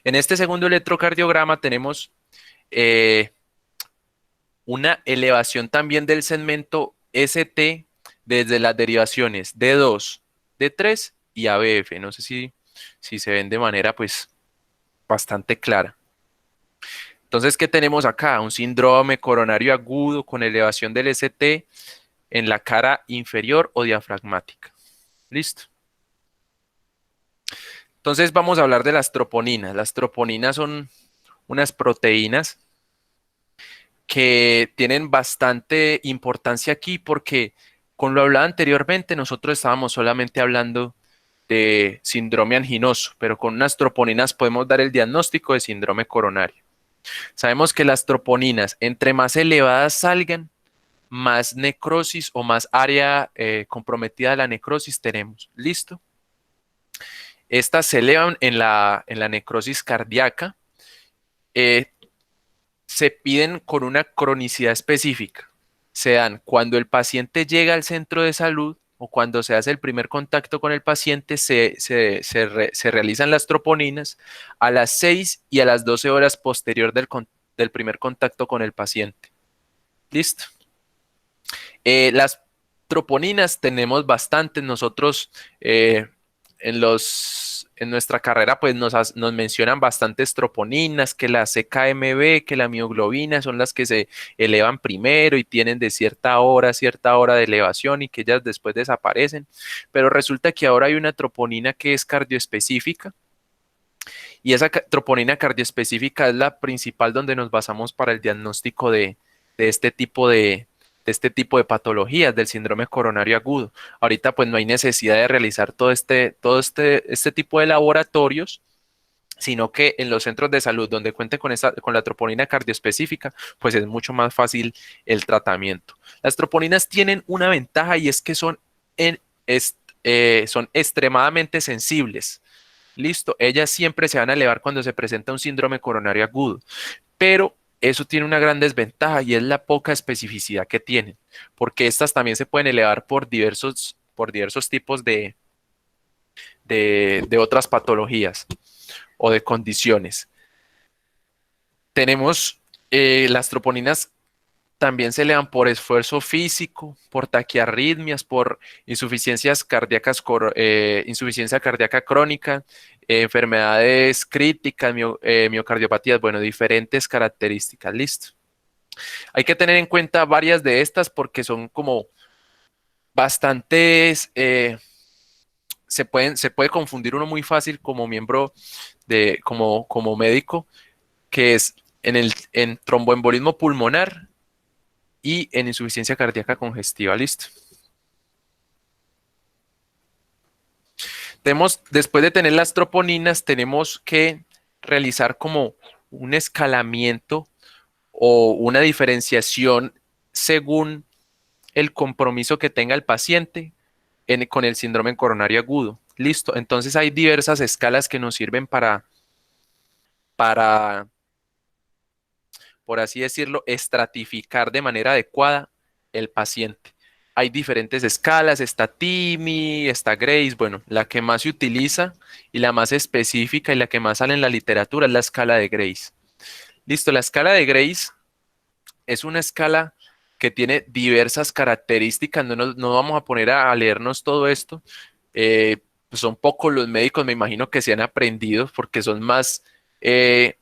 Speaker 2: En este segundo electrocardiograma tenemos una elevación también del segmento ST desde las derivaciones D2, D3 y ABF. No sé si se ven de manera pues bastante clara. Entonces, ¿qué tenemos acá? Un síndrome coronario agudo con elevación del ST en la cara inferior o diafragmática. ¿Listo? Entonces vamos a hablar de las troponinas. Las troponinas son unas proteínas que tienen bastante importancia aquí porque, con lo hablado anteriormente, nosotros estábamos solamente hablando de síndrome anginoso, pero con unas troponinas podemos dar el diagnóstico de síndrome coronario. Sabemos que las troponinas, entre más elevadas salgan, más necrosis o más área comprometida de la necrosis tenemos. ¿Listo? Estas se elevan en la necrosis cardíaca, se piden con una cronicidad específica. Se dan cuando el paciente llega al centro de salud o cuando se hace el primer contacto con el paciente, se realizan las troponinas a las 6 y a las 12 horas posterior del primer contacto con el paciente. ¿Listo? Las troponinas tenemos bastantes. Nosotros en nuestra carrera pues nos mencionan bastantes troponinas, que la CKMB, que la mioglobina son las que se elevan primero y tienen de cierta hora de elevación y que ellas después desaparecen. Pero resulta que ahora hay una troponina que es cardioespecífica y esa troponina cardioespecífica es la principal donde nos basamos para el diagnóstico de este tipo de patologías del síndrome coronario agudo. Ahorita pues no hay necesidad de realizar este tipo de laboratorios, sino que en los centros de salud donde cuenten con la troponina cardioespecífica, pues es mucho más fácil el tratamiento. Las troponinas tienen una ventaja y es que son extremadamente sensibles. Listo, ellas siempre se van a elevar cuando se presenta un síndrome coronario agudo, pero eso tiene una gran desventaja y es la poca especificidad que tienen, porque estas también se pueden elevar por diversos tipos de otras patologías o de condiciones. Tenemos las troponinas también se elevan por esfuerzo físico, por taquiarritmias, por insuficiencias cardíacas, insuficiencia cardíaca crónica, enfermedades críticas, miocardiopatías, bueno, diferentes características, listo. Hay que tener en cuenta varias de estas porque son como bastantes, se puede confundir uno muy fácil como miembro como médico, que es en tromboembolismo pulmonar y en insuficiencia cardíaca congestiva, listo. Después de tener las troponinas, tenemos que realizar como un escalamiento o una diferenciación según el compromiso que tenga el paciente con el síndrome coronario agudo. Listo. Entonces hay diversas escalas que nos sirven para, por así decirlo, estratificar de manera adecuada el paciente. Hay diferentes escalas, está TIMI, está Grace, bueno, la que más se utiliza y la más específica y la que más sale en la literatura es la escala de Grace. Listo, la escala de Grace es una escala que tiene diversas características, no vamos a poner a leernos todo esto, pues son pocos los médicos, me imagino que se han aprendido porque son más, esto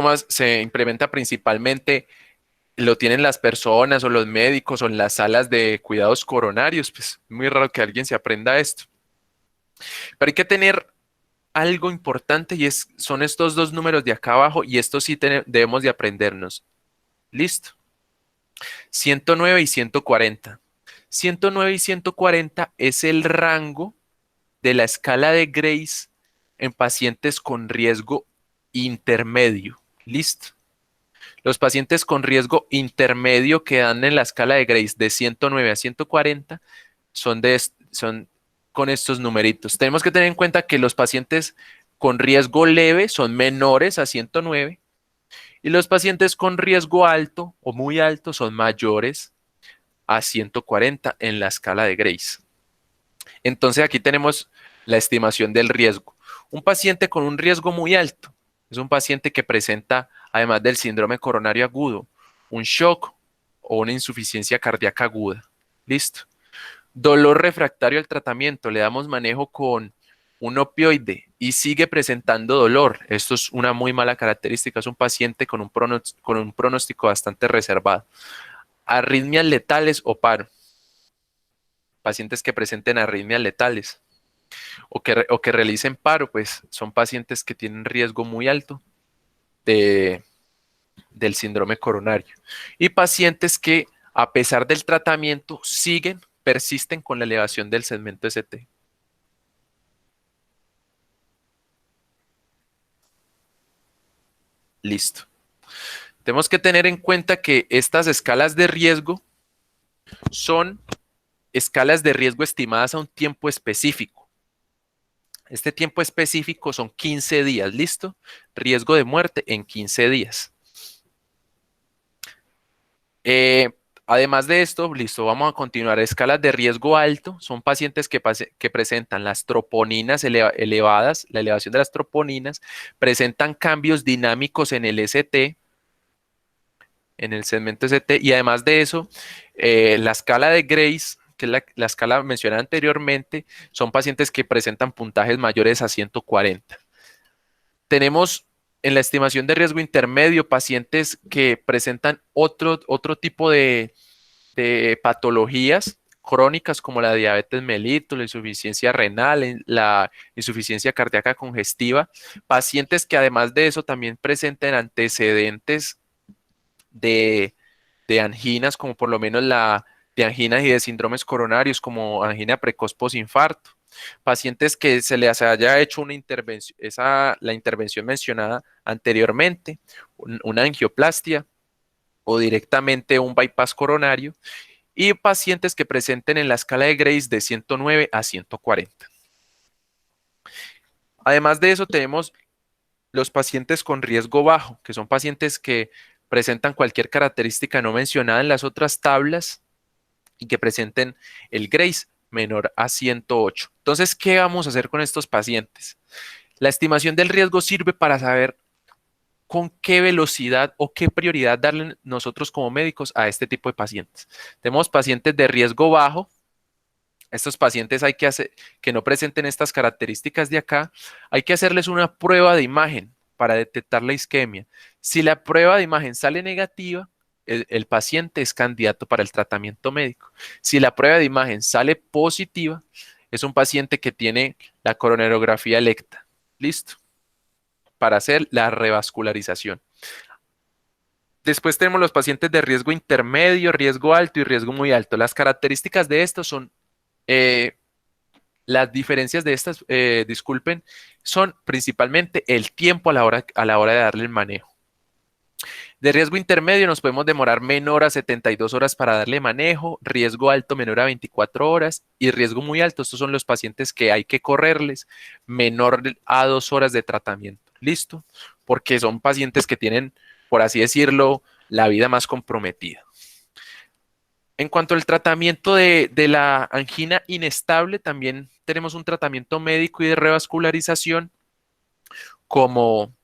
Speaker 2: más se implementa principalmente, lo tienen las personas o los médicos o en las salas de cuidados coronarios, pues es muy raro que alguien se aprenda esto. Pero hay que tener algo importante y son estos dos números de acá abajo y estos sí debemos de aprendernos. Listo. 109 y 140. 109 y 140 es el rango de la escala de Grace en pacientes con riesgo intermedio. Listo. Los pacientes con riesgo intermedio que dan en la escala de Grace de 109 a 140 son con estos numeritos. Tenemos que tener en cuenta que los pacientes con riesgo leve son menores a 109 y los pacientes con riesgo alto o muy alto son mayores a 140 en la escala de Grace. Entonces aquí tenemos la estimación del riesgo. Un paciente con un riesgo muy alto es un paciente que presenta, además del síndrome coronario agudo, un shock o una insuficiencia cardíaca aguda. Listo. Dolor refractario al tratamiento. Le damos manejo con un opioide y sigue presentando dolor. Esto es una muy mala característica. Es un paciente con un pronóstico bastante reservado. Arritmias letales o paro. Pacientes que presenten arritmias letales o que realicen paro, pues son pacientes que tienen riesgo muy alto del síndrome coronario. Y pacientes que, a pesar del tratamiento, persisten con la elevación del segmento ST. Listo. Tenemos que tener en cuenta que estas escalas de riesgo son escalas de riesgo estimadas a un tiempo específico. Este tiempo específico son 15 días, ¿listo? Riesgo de muerte en 15 días. Eh, Además de esto, listo, vamos a continuar. Escalas de riesgo alto son pacientes que presentan las troponinas elevadas, la elevación de las troponinas, presentan cambios dinámicos en el ST, en el segmento ST, y además de eso, la escala de Grace, que es la escala mencionada anteriormente, son pacientes que presentan puntajes mayores a 140. Tenemos en la estimación de riesgo intermedio pacientes que presentan otro tipo de patologías crónicas como la diabetes mellitus, la insuficiencia renal, la insuficiencia cardíaca congestiva, pacientes que además de eso también presenten antecedentes de, de anginas, como por lo menos la de anginas y de síndromes coronarios, como angina precoz posinfarto. Pacientes que se les haya hecho una intervención, la intervención mencionada anteriormente, una angioplastia o directamente un bypass coronario, y pacientes que presenten en la escala de Grace de 109 a 140. Además de eso, tenemos los pacientes con riesgo bajo, que son pacientes que presentan cualquier característica no mencionada en las otras tablas y que presenten el Grace menor a 108. Entonces, ¿qué vamos a hacer con estos pacientes? La estimación del riesgo sirve para saber con qué velocidad o qué prioridad darle nosotros como médicos a este tipo de pacientes. Tenemos pacientes de riesgo bajo. Estos pacientes hay que hacer que no presenten estas características de acá, hay que hacerles una prueba de imagen para detectar la isquemia. Si la prueba de imagen sale negativa, el paciente es candidato para el tratamiento médico. Si la prueba de imagen sale positiva, es un paciente que tiene la coronariografía electa. Listo. Para hacer la revascularización. Después tenemos los pacientes de riesgo intermedio, riesgo alto y riesgo muy alto. Las características de estos son eh, las diferencias de estas, disculpen, son principalmente el tiempo a la hora de darle el manejo. De riesgo intermedio nos podemos demorar menor a 72 horas para darle manejo, riesgo alto menor a 24 horas y riesgo muy alto. Estos son los pacientes que hay que correrles menor a 2 horas de tratamiento. ¿Listo? Porque son pacientes que tienen, por así decirlo, la vida más comprometida. En cuanto al tratamiento de la angina inestable, también tenemos un tratamiento médico y de revascularización como,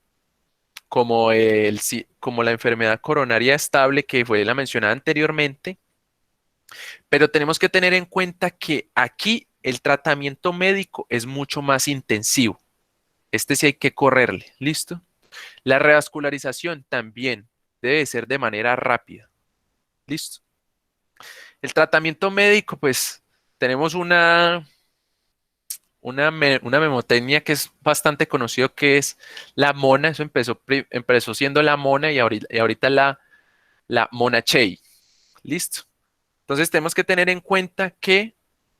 Speaker 2: como la enfermedad coronaria estable que fue la mencionada anteriormente, pero tenemos que tener en cuenta que aquí el tratamiento médico es mucho más intensivo. Este sí hay que correrle, ¿listo? La revascularización también debe ser de manera rápida, ¿listo? El tratamiento médico, pues tenemos una memotecnia que es bastante conocido, que es la mona. Eso empezó siendo la mona y ahorita la monachei. Listo. Entonces tenemos que tener en cuenta que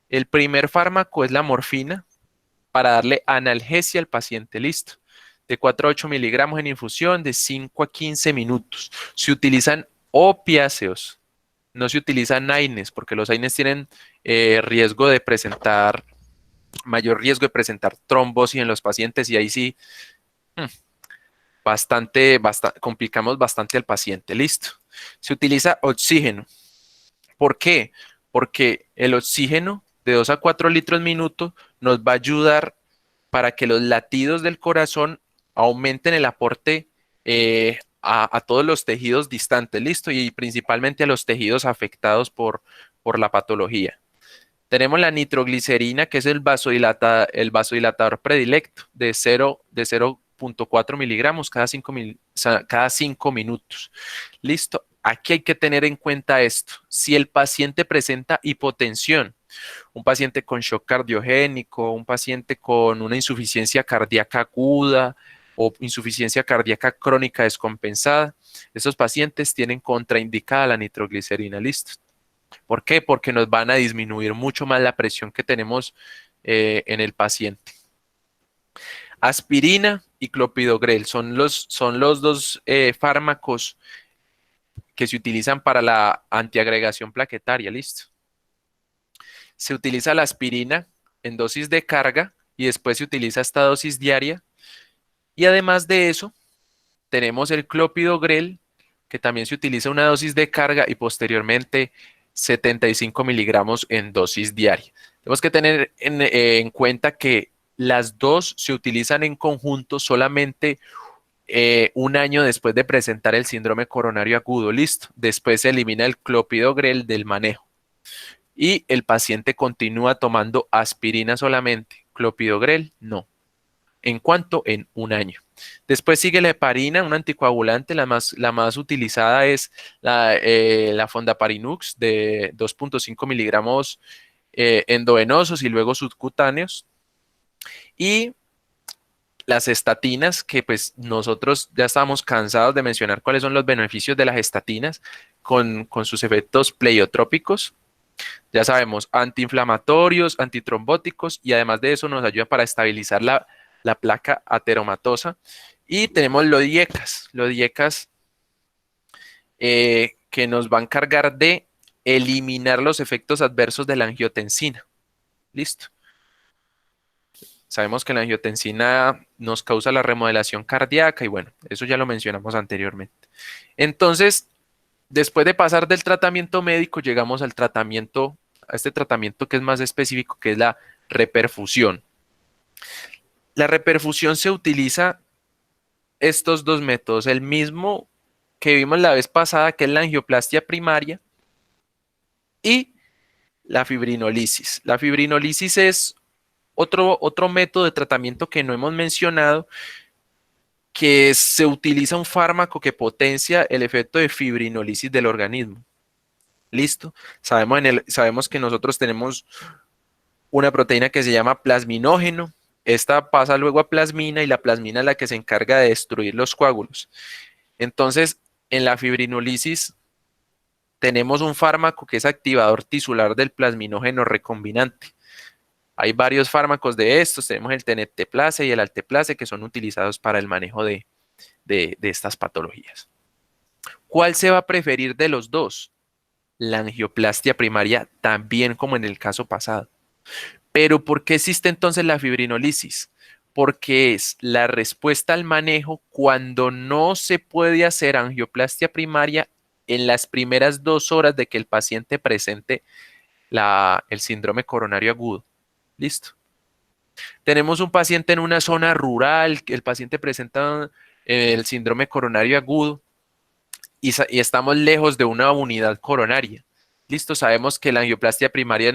Speaker 2: el primer fármaco es la morfina para darle analgesia al paciente. Listo. De 4 a 8 miligramos en infusión de 5 a 15 minutos. Se utilizan opiáceos, no se utilizan AINES, porque los AINES tienen riesgo de presentar mayor riesgo de presentar trombosis en los pacientes y ahí sí mm, complicamos bastante al paciente. Listo. Se utiliza oxígeno. ¿Por qué? Porque el oxígeno de 2 a 4 litros minuto nos va a ayudar para que los latidos del corazón aumenten el aporte a todos los tejidos distantes, listo, y principalmente a los tejidos afectados por la patología. Tenemos la nitroglicerina, que es el vasodilatador predilecto de 0.4 miligramos cada 5 minutos. Listo. Aquí hay que tener en cuenta esto. Si el paciente presenta hipotensión, un paciente con shock cardiogénico, un paciente con una insuficiencia cardíaca aguda o insuficiencia cardíaca crónica descompensada, estos pacientes tienen contraindicada la nitroglicerina. Listo. ¿Por qué? Porque nos van a disminuir mucho más la presión que tenemos en el paciente. Aspirina y clopidogrel son los dos fármacos que se utilizan para la antiagregación plaquetaria. Listo. Se utiliza la aspirina en dosis de carga y después se utiliza esta dosis diaria. Y además de eso, tenemos el clopidogrel, que también se utiliza una dosis de carga y posteriormente 75 miligramos en dosis diaria. Tenemos que tener en cuenta que las dos se utilizan en conjunto solamente un año después de presentar el síndrome coronario agudo. Listo. Después se elimina el clopidogrel del manejo y el paciente continúa tomando aspirina solamente. Clopidogrel, no. ¿En cuánto? En un año. Después sigue la heparina, un anticoagulante. La más utilizada es la fondaparinux de 2.5 miligramos endovenosos y luego subcutáneos. Y las estatinas, que pues nosotros ya estábamos cansados de mencionar cuáles son los beneficios de las estatinas con sus efectos pleiotrópicos. Ya sabemos, antiinflamatorios, antitrombóticos y además de eso nos ayuda para estabilizar la placa ateromatosa. Y tenemos lodiecas que nos van a encargar de eliminar los efectos adversos de la angiotensina. Listo. Sabemos que la angiotensina nos causa la remodelación cardíaca y bueno, eso ya lo mencionamos anteriormente. Entonces, después de pasar del tratamiento médico, llegamos al tratamiento, a este tratamiento que es más específico, que es la reperfusión. La reperfusión se utiliza estos dos métodos, el mismo que vimos la vez pasada, que es la angioplastia primaria y la fibrinolisis. La fibrinolisis es otro método de tratamiento que no hemos mencionado, que se utiliza un fármaco que potencia el efecto de fibrinolisis del organismo. Listo. Sabemos que nosotros tenemos una proteína que se llama plasminógeno. Esta pasa luego a plasmina y la plasmina es la que se encarga de destruir los coágulos. Entonces, en la fibrinolisis tenemos un fármaco que es activador tisular del plasminógeno recombinante. Hay varios fármacos de estos, tenemos el tenecteplase y el alteplase que son utilizados para el manejo de estas patologías. ¿Cuál se va a preferir de los dos? La angioplastia primaria, también como en el caso pasado. Pero ¿por qué existe entonces la fibrinolisis? Porque es la respuesta al manejo cuando no se puede hacer angioplastia primaria en las primeras 2 horas de que el paciente presente el síndrome coronario agudo. Listo. Tenemos un paciente en una zona rural, el paciente presenta el síndrome coronario agudo y estamos lejos de una unidad coronaria. Listo, sabemos que la angioplastia primaria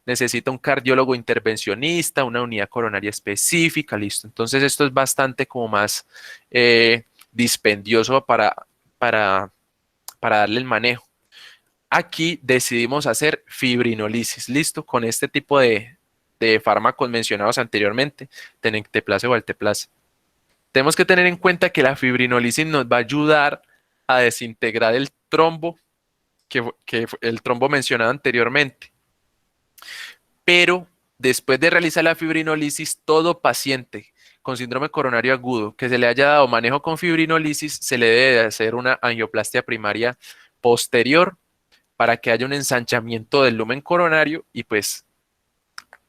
Speaker 2: necesita un cardiólogo intervencionista, una unidad coronaria específica, listo. Entonces esto es bastante como más dispendioso para darle el manejo. Aquí decidimos hacer fibrinolisis, listo, con este tipo de fármacos mencionados anteriormente, tenecteplase o alteplase. Tenemos que tener en cuenta que la fibrinolisis nos va a ayudar a desintegrar el trombo, el trombo mencionado anteriormente. Pero después de realizar la fibrinolisis, todo paciente con síndrome coronario agudo que se le haya dado manejo con fibrinolisis, se le debe hacer una angioplastia primaria posterior para que haya un ensanchamiento del lumen coronario y pues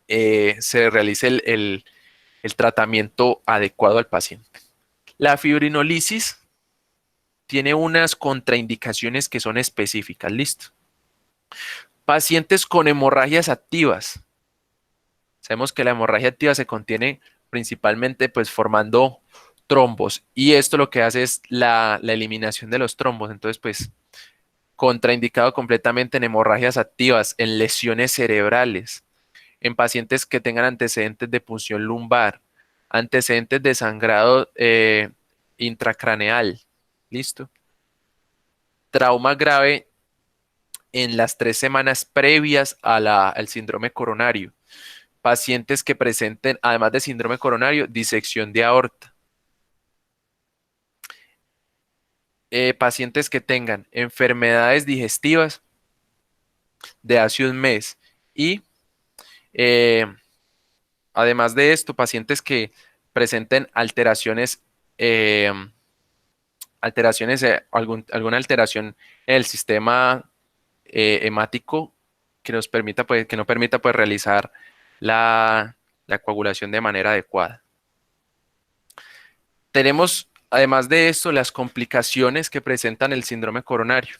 Speaker 2: se realice el tratamiento adecuado al paciente. La fibrinolisis tiene unas contraindicaciones que son específicas, listo. Pacientes con hemorragias activas. Sabemos que la hemorragia activa se contiene principalmente pues formando trombos y esto lo que hace es la eliminación de los trombos, entonces pues contraindicado completamente en hemorragias activas, en lesiones cerebrales, en pacientes que tengan antecedentes de punción lumbar, antecedentes de sangrado intracraneal, listo. Trauma grave en las 3 semanas previas al síndrome coronario. Pacientes que presenten, además de síndrome coronario, disección de aorta. Pacientes que tengan enfermedades digestivas de hace un mes y eh, además de esto, pacientes que presenten eh, alguna alteración en el sistema hemático que nos permita, pues, que no permita pues, realizar la la coagulación de manera adecuada. Tenemos, además de esto, las complicaciones que presentan el síndrome coronario.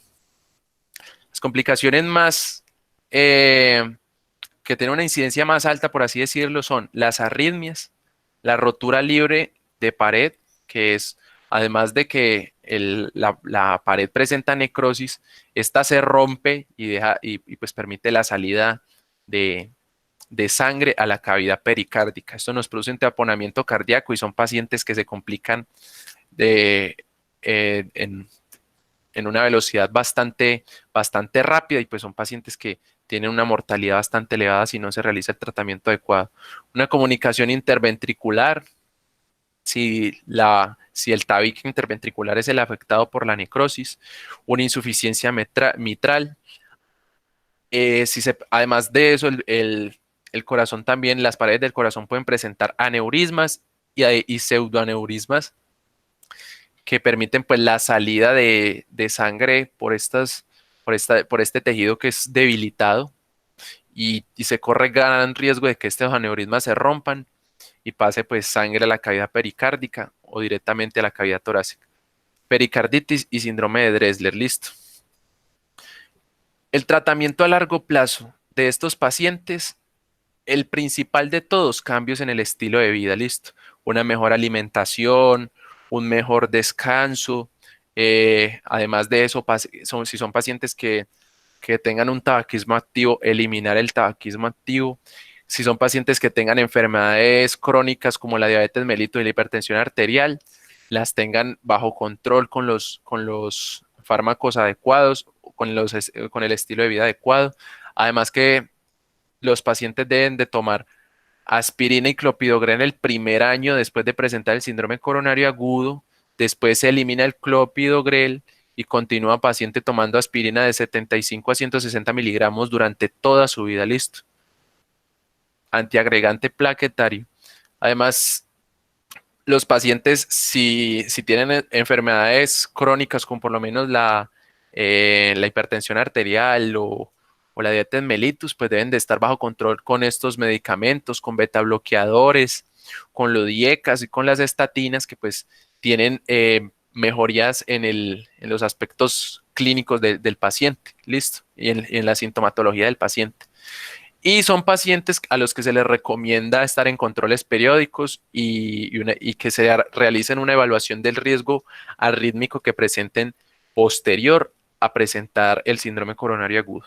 Speaker 2: Las complicaciones más que tienen una incidencia más alta, por así decirlo, son las arritmias, la rotura libre de pared, que es, además de que la pared presenta necrosis, esta se rompe y pues permite la salida de sangre a la cavidad pericárdica. Esto nos produce un taponamiento cardíaco y son pacientes que se complican de, eh, en, en una velocidad bastante rápida y pues son pacientes que tienen una mortalidad bastante elevada si no se realiza el tratamiento adecuado. Una comunicación interventricular, si el tabique interventricular es el afectado por la necrosis, una insuficiencia mitral. Además de eso, el corazón también, las paredes del corazón pueden presentar aneurismas y pseudoaneurismas que permiten pues la salida de sangre por este tejido que es debilitado y se corre gran riesgo de que estos aneurismas se rompan y pase pues sangre a la cavidad pericárdica o directamente a la cavidad torácica. Pericarditis y síndrome de Dressler, listo. El tratamiento a largo plazo de estos pacientes, el principal de todos, cambios en el estilo de vida, listo. Una mejor alimentación, un mejor descanso. Además de eso, si son pacientes que tengan un tabaquismo activo, eliminar el tabaquismo activo. Si son pacientes que tengan enfermedades crónicas como la diabetes mellitus y la hipertensión arterial, las tengan bajo control con los fármacos adecuados, con el estilo de vida adecuado. Además que los pacientes deben de tomar aspirina y clopidogrel el primer año después de presentar el síndrome coronario agudo. Después se elimina el clopidogrel y continúa paciente tomando aspirina de 75 a 160 miligramos durante toda su vida, listo. Antiagregante plaquetario. Además, los pacientes, si tienen enfermedades crónicas, como por lo menos la hipertensión arterial o la diabetes mellitus, pues deben de estar bajo control con estos medicamentos, con beta bloqueadores, con lodiecas y con las estatinas, que pues tienen mejorías en los aspectos clínicos del paciente, listo, y en la sintomatología del paciente. Y son pacientes a los que se les recomienda estar en controles periódicos y que se realicen una evaluación del riesgo arrítmico que presenten posterior a presentar el síndrome coronario agudo.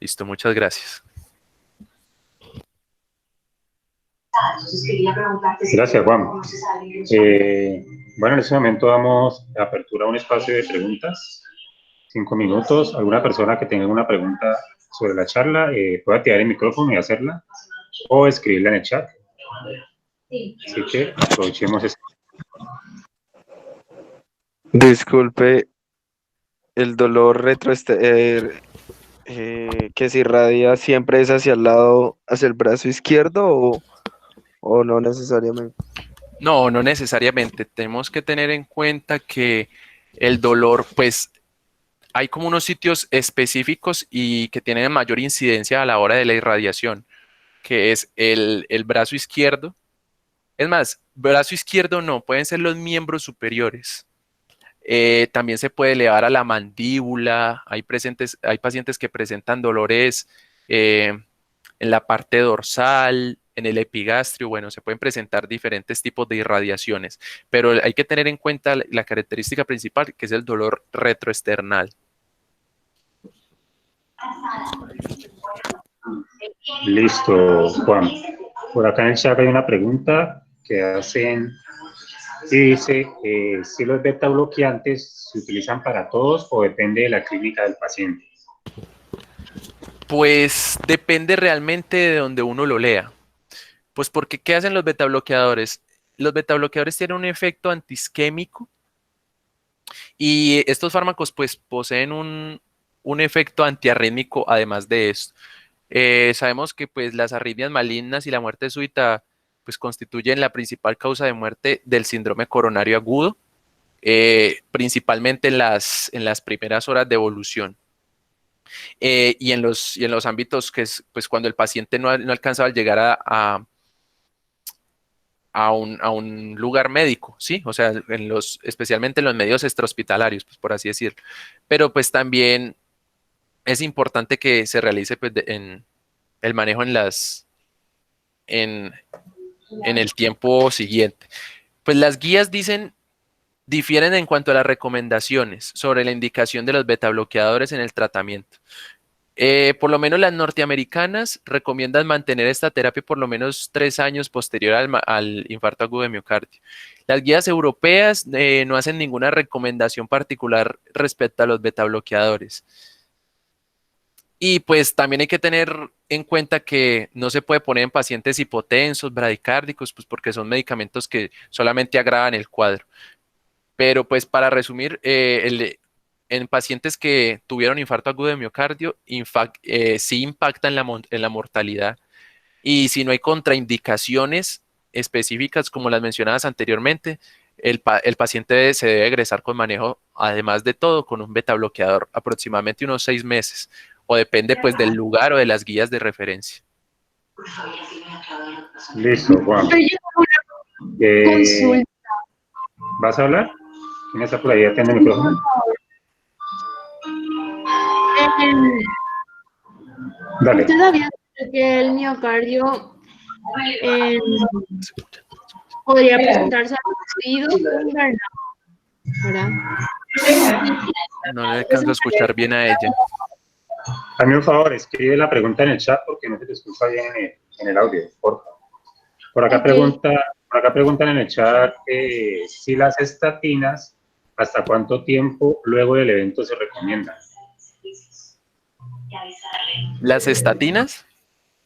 Speaker 2: Listo, muchas gracias.
Speaker 1: Gracias, Juan. Bueno, en este momento damos apertura a un espacio de preguntas. 5 minutos. ¿Alguna persona que tenga una pregunta sobre la charla puede activar el micrófono y hacerla o escribirla en el chat? Así que aprovechemos esto.
Speaker 3: Disculpe, el dolor que se irradia siempre es hacia el lado, hacia el brazo izquierdo o no necesariamente.
Speaker 2: No, no necesariamente. Tenemos que tener en cuenta que el dolor, pues, hay como unos sitios específicos y que tienen mayor incidencia a la hora de la irradiación, que es el brazo izquierdo. Es más, brazo izquierdo no, pueden ser los miembros superiores. También se puede elevar a la mandíbula. Hay pacientes que presentan dolores en la parte dorsal, en el epigastrio. Bueno, se pueden presentar diferentes tipos de irradiaciones, pero hay que tener en cuenta la característica principal, que es el dolor retroesternal.
Speaker 1: Listo, Juan. Por acá en el chat hay una pregunta que hacen y dice si los beta bloqueantes se utilizan para todos o depende de la clínica del paciente.
Speaker 2: Pues depende realmente de donde uno lo lea. Pues porque, ¿qué hacen los beta bloqueadores? Los beta bloqueadores tienen un efecto antisquémico y estos fármacos pues poseen un efecto antiarrítmico además de esto. Sabemos que pues las arritmias malignas y la muerte súbita pues constituyen la principal causa de muerte del síndrome coronario agudo, principalmente en las primeras horas de evolución. Y en los ámbitos que es pues cuando el paciente no alcanzaba a llegar a un lugar médico, ¿sí? O sea, especialmente en los medios extrahospitalarios, pues por así decirlo. Pero pues también es importante que se realice pues, en el manejo en, en el tiempo siguiente. Pues las guías difieren en cuanto a las recomendaciones sobre la indicación de los betabloqueadores en el tratamiento. Por lo menos las norteamericanas recomiendan mantener esta terapia por lo menos 3 años posterior al infarto agudo de miocardio. Las guías europeas no hacen ninguna recomendación particular respecto a los betabloqueadores. Y pues también hay que tener en cuenta que no se puede poner en pacientes hipotensos, bradicárdicos, pues porque son medicamentos que solamente agravan el cuadro. Pero pues para resumir, en pacientes que tuvieron infarto agudo de miocardio, sí impacta en la mortalidad. Y si no hay contraindicaciones específicas como las mencionadas anteriormente, el paciente se debe egresar con manejo, además de todo, con un beta bloqueador, aproximadamente unos 6 meses, o depende pues del lugar o de las guías de referencia.
Speaker 1: Listo, Juan.
Speaker 4: Pero yo tengo una consulta.
Speaker 1: ¿Vas a hablar? ¿Quién está por ahí? Atiende el micrófono. Dale.
Speaker 4: Usted había dicho que el miocardio podría presentarse al invernal, ¿verdad?
Speaker 2: No le alcanzo a escuchar bien a ella.
Speaker 1: Hazme un favor, escribe la pregunta en el chat porque no se te escucha bien en el audio, por favor. Por acá preguntan en el chat si las estatinas, ¿hasta cuánto tiempo luego del evento se recomiendan?
Speaker 2: ¿Las estatinas?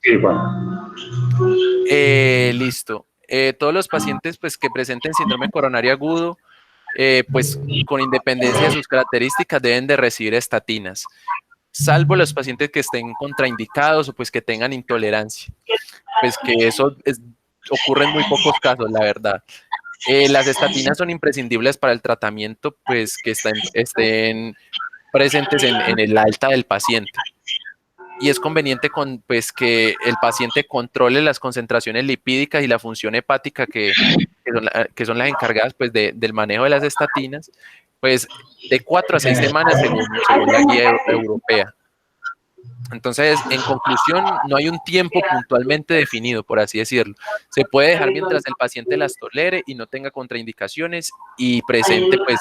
Speaker 1: Sí, Juan.
Speaker 2: Listo. Todos los pacientes pues, que presenten síndrome coronario agudo, pues con independencia de sus características, deben de recibir estatinas, salvo los pacientes que estén contraindicados o pues que tengan intolerancia. Pues que eso ocurre en muy pocos casos, la verdad. Las estatinas son imprescindibles para el tratamiento, pues que estén presentes en el alta del paciente. Y es conveniente pues, que el paciente controle las concentraciones lipídicas y la función hepática que son las encargadas pues, del manejo de las estatinas, pues de 4 a 6 semanas según la guía europea. Entonces, en conclusión, no hay un tiempo puntualmente definido, por así decirlo. Se puede dejar mientras el paciente las tolere y no tenga contraindicaciones y presente pues,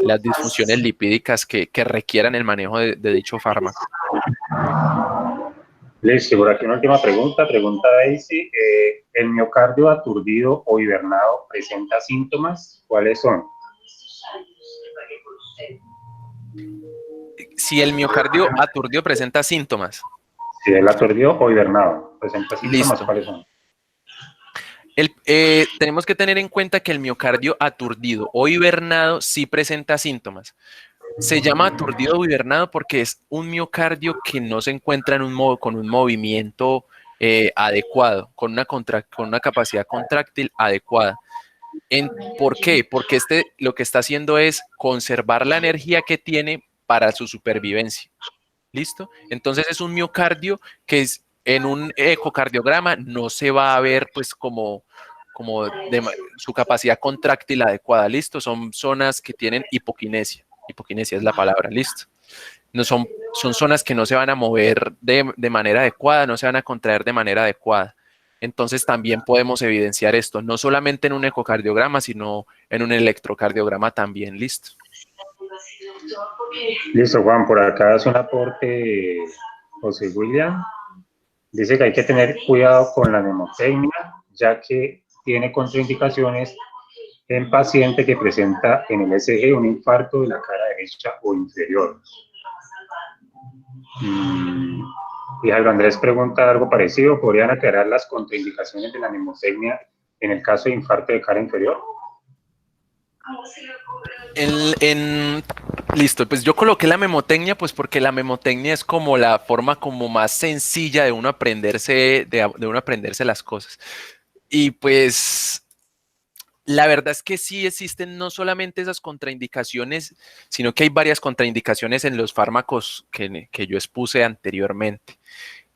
Speaker 2: las disfunciones lipídicas que requieran el manejo de dicho fármaco.
Speaker 1: Listo, por aquí una última pregunta. Pregunta Daisy, ¿el miocardio aturdido o hibernado presenta síntomas? ¿Cuáles son?
Speaker 2: Si el miocardio aturdido presenta síntomas.
Speaker 1: Si el aturdido o hibernado presenta síntomas,
Speaker 2: Listo.
Speaker 1: ¿cuáles son?
Speaker 2: Tenemos que tener en cuenta que el miocardio aturdido o hibernado sí presenta síntomas. Se llama aturdido o hibernado porque es un miocardio que no se encuentra con un movimiento adecuado, con una capacidad contráctil adecuada. ¿Por qué? Porque lo que está haciendo es conservar la energía que tiene para su supervivencia. ¿Listo? Entonces es un miocardio que en un ecocardiograma no se va a ver pues como su capacidad contráctil adecuada. ¿Listo? Son zonas que tienen hipoquinesia. Hipoquinesia es la palabra, listo. No son zonas que no se van a mover de manera adecuada, no se van a contraer de manera adecuada. Entonces también podemos evidenciar esto, no solamente en un ecocardiograma, sino en un electrocardiograma también, listo.
Speaker 1: Listo, Juan, por acá hace un aporte José William. Dice que hay que tener cuidado con la mnemotecnia, ya que tiene contraindicaciones en paciente que presenta en el ECG un infarto de la cara derecha o inferior. Y Jairo Andrés pregunta algo parecido. ¿Podrían aclarar las contraindicaciones de la mnemotecnia en el caso de infarto de cara inferior?
Speaker 2: Listo, pues yo coloqué la memotecnia pues porque la memotecnia es como la forma como más sencilla de uno aprenderse las cosas. Y pues la verdad es que sí existen no solamente esas contraindicaciones, sino que hay varias contraindicaciones en los fármacos que yo expuse anteriormente.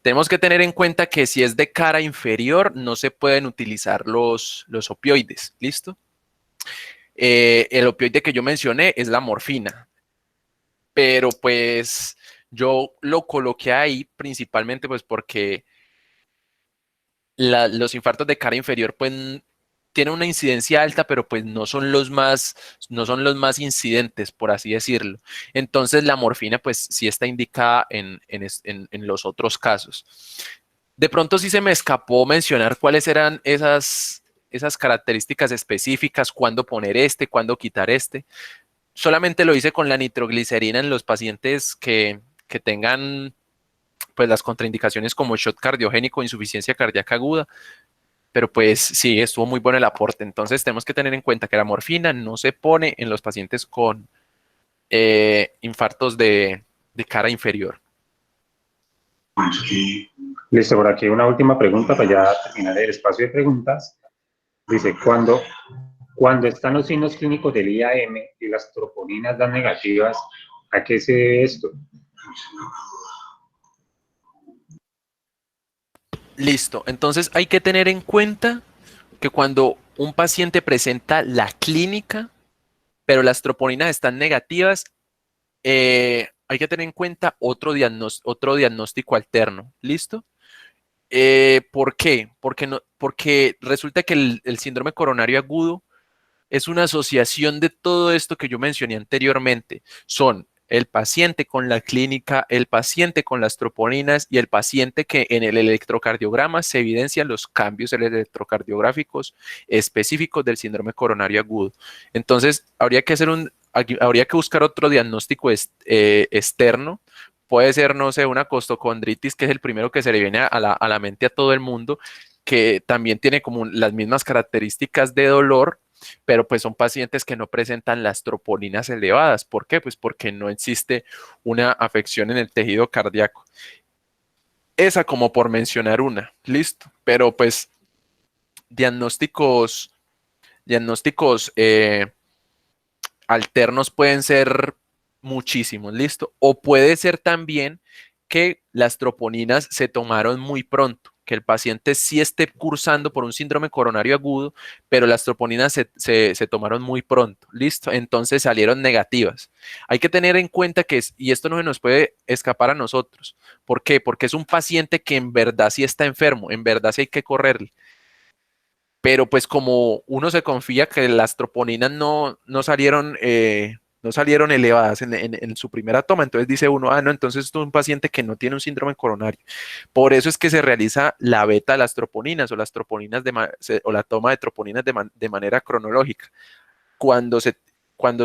Speaker 2: Tenemos que tener en cuenta que si es de cara inferior, no se pueden utilizar los opioides, ¿listo? El opioide que yo mencioné es la morfina, pero pues yo lo coloqué ahí principalmente pues porque los infartos de cara inferior pues tienen una incidencia alta, pero pues no son los más incidentes, por así decirlo. Entonces la morfina pues sí está indicada en los otros casos. De pronto sí se me escapó mencionar cuáles eran esas características específicas, cuándo poner cuándo quitar este. Solamente lo hice con la nitroglicerina en los pacientes que tengan pues las contraindicaciones como shock cardiogénico, insuficiencia cardíaca aguda, pero pues sí, estuvo muy bueno el aporte. Entonces tenemos que tener en cuenta que la morfina no se pone en los pacientes con infartos de cara inferior.
Speaker 1: Listo, por aquí una última pregunta para ya terminar el espacio de preguntas. Dice, cuando están los signos clínicos del IAM y las troponinas dan negativas, ¿a qué se debe esto?
Speaker 2: Listo, entonces hay que tener en cuenta que cuando un paciente presenta la clínica, pero las troponinas están negativas, hay que tener en cuenta otro diagnóstico alterno. ¿Listo? ¿Por qué? Porque resulta que el síndrome coronario agudo es una asociación de todo esto que yo mencioné anteriormente. Son el paciente con la clínica, el paciente con las troponinas y el paciente que en el electrocardiograma se evidencian los cambios electrocardiográficos específicos del síndrome coronario agudo. Entonces, habría que buscar otro diagnóstico externo. Puede ser, no sé, una costocondritis, que es el primero que se le viene a la mente a todo el mundo, que también tiene como las mismas características de dolor, pero pues son pacientes que no presentan las troponinas elevadas. ¿Por qué? Pues porque no existe una afección en el tejido cardíaco. Esa como por mencionar una, listo. Pero pues diagnósticos alternos pueden ser muchísimos, listo. O puede ser también que las troponinas se tomaron muy pronto, que el paciente sí esté cursando por un síndrome coronario agudo, pero las troponinas se tomaron muy pronto, listo. Entonces salieron negativas. Hay que tener en cuenta que, y esto no se nos puede escapar a nosotros. ¿Por qué? Porque es un paciente que en verdad sí está enfermo, en verdad sí hay que correrle. Pero pues como uno se confía que las troponinas no salieron elevadas en su primera toma, entonces dice uno, no, entonces esto es un paciente que no tiene un síndrome coronario. Por eso es que se realiza la beta de las troponinas o las troponinas o la toma de troponinas de manera cronológica. Cuando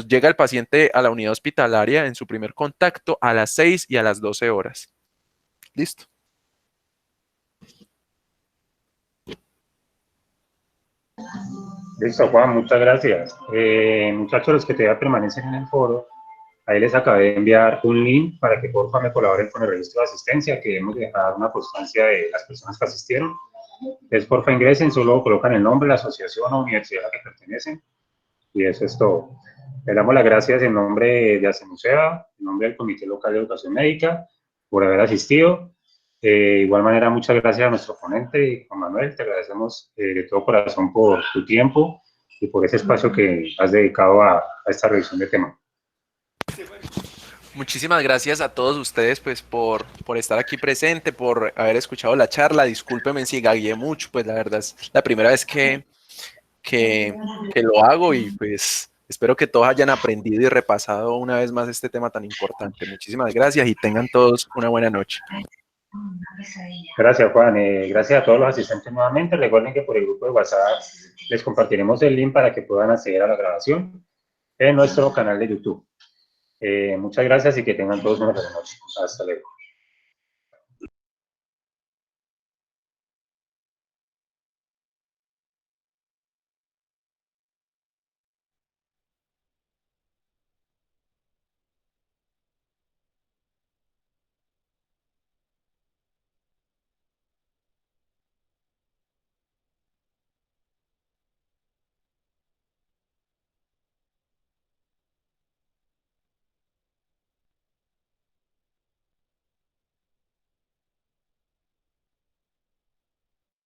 Speaker 2: llega el paciente a la unidad hospitalaria en su primer contacto a las 6 y a las 12 horas. Listo.
Speaker 1: Listo, Juan, muchas gracias. Muchachos, los que todavía permanecen en el foro, ahí les acabé de enviar un link para que porfa me colaboren con el registro de asistencia, que debemos dejar una constancia de las personas que asistieron. Entonces, porfa, ingresen, solo colocan el nombre, la asociación o universidad a la que pertenecen, y eso es todo. Le damos las gracias en nombre de ASEMUSEA, en nombre del Comité Local de Educación Médica, por haber asistido. De igual manera, muchas gracias a nuestro ponente, Juan Manuel, te agradecemos de todo corazón por tu tiempo y por ese espacio que has dedicado a esta revisión de tema.
Speaker 2: Muchísimas gracias a todos ustedes pues por estar aquí presente, por haber escuchado la charla. Discúlpenme si gagué mucho, pues la verdad es la primera vez que lo hago y pues espero que todos hayan aprendido y repasado una vez más este tema tan importante. Muchísimas gracias y tengan todos una buena noche.
Speaker 1: Gracias, Juan. Gracias a todos los asistentes nuevamente. Recuerden que por el grupo de WhatsApp les compartiremos el link para que puedan acceder a la grabación en nuestro canal de YouTube. Muchas gracias y que tengan todos una buena noche. Hasta luego.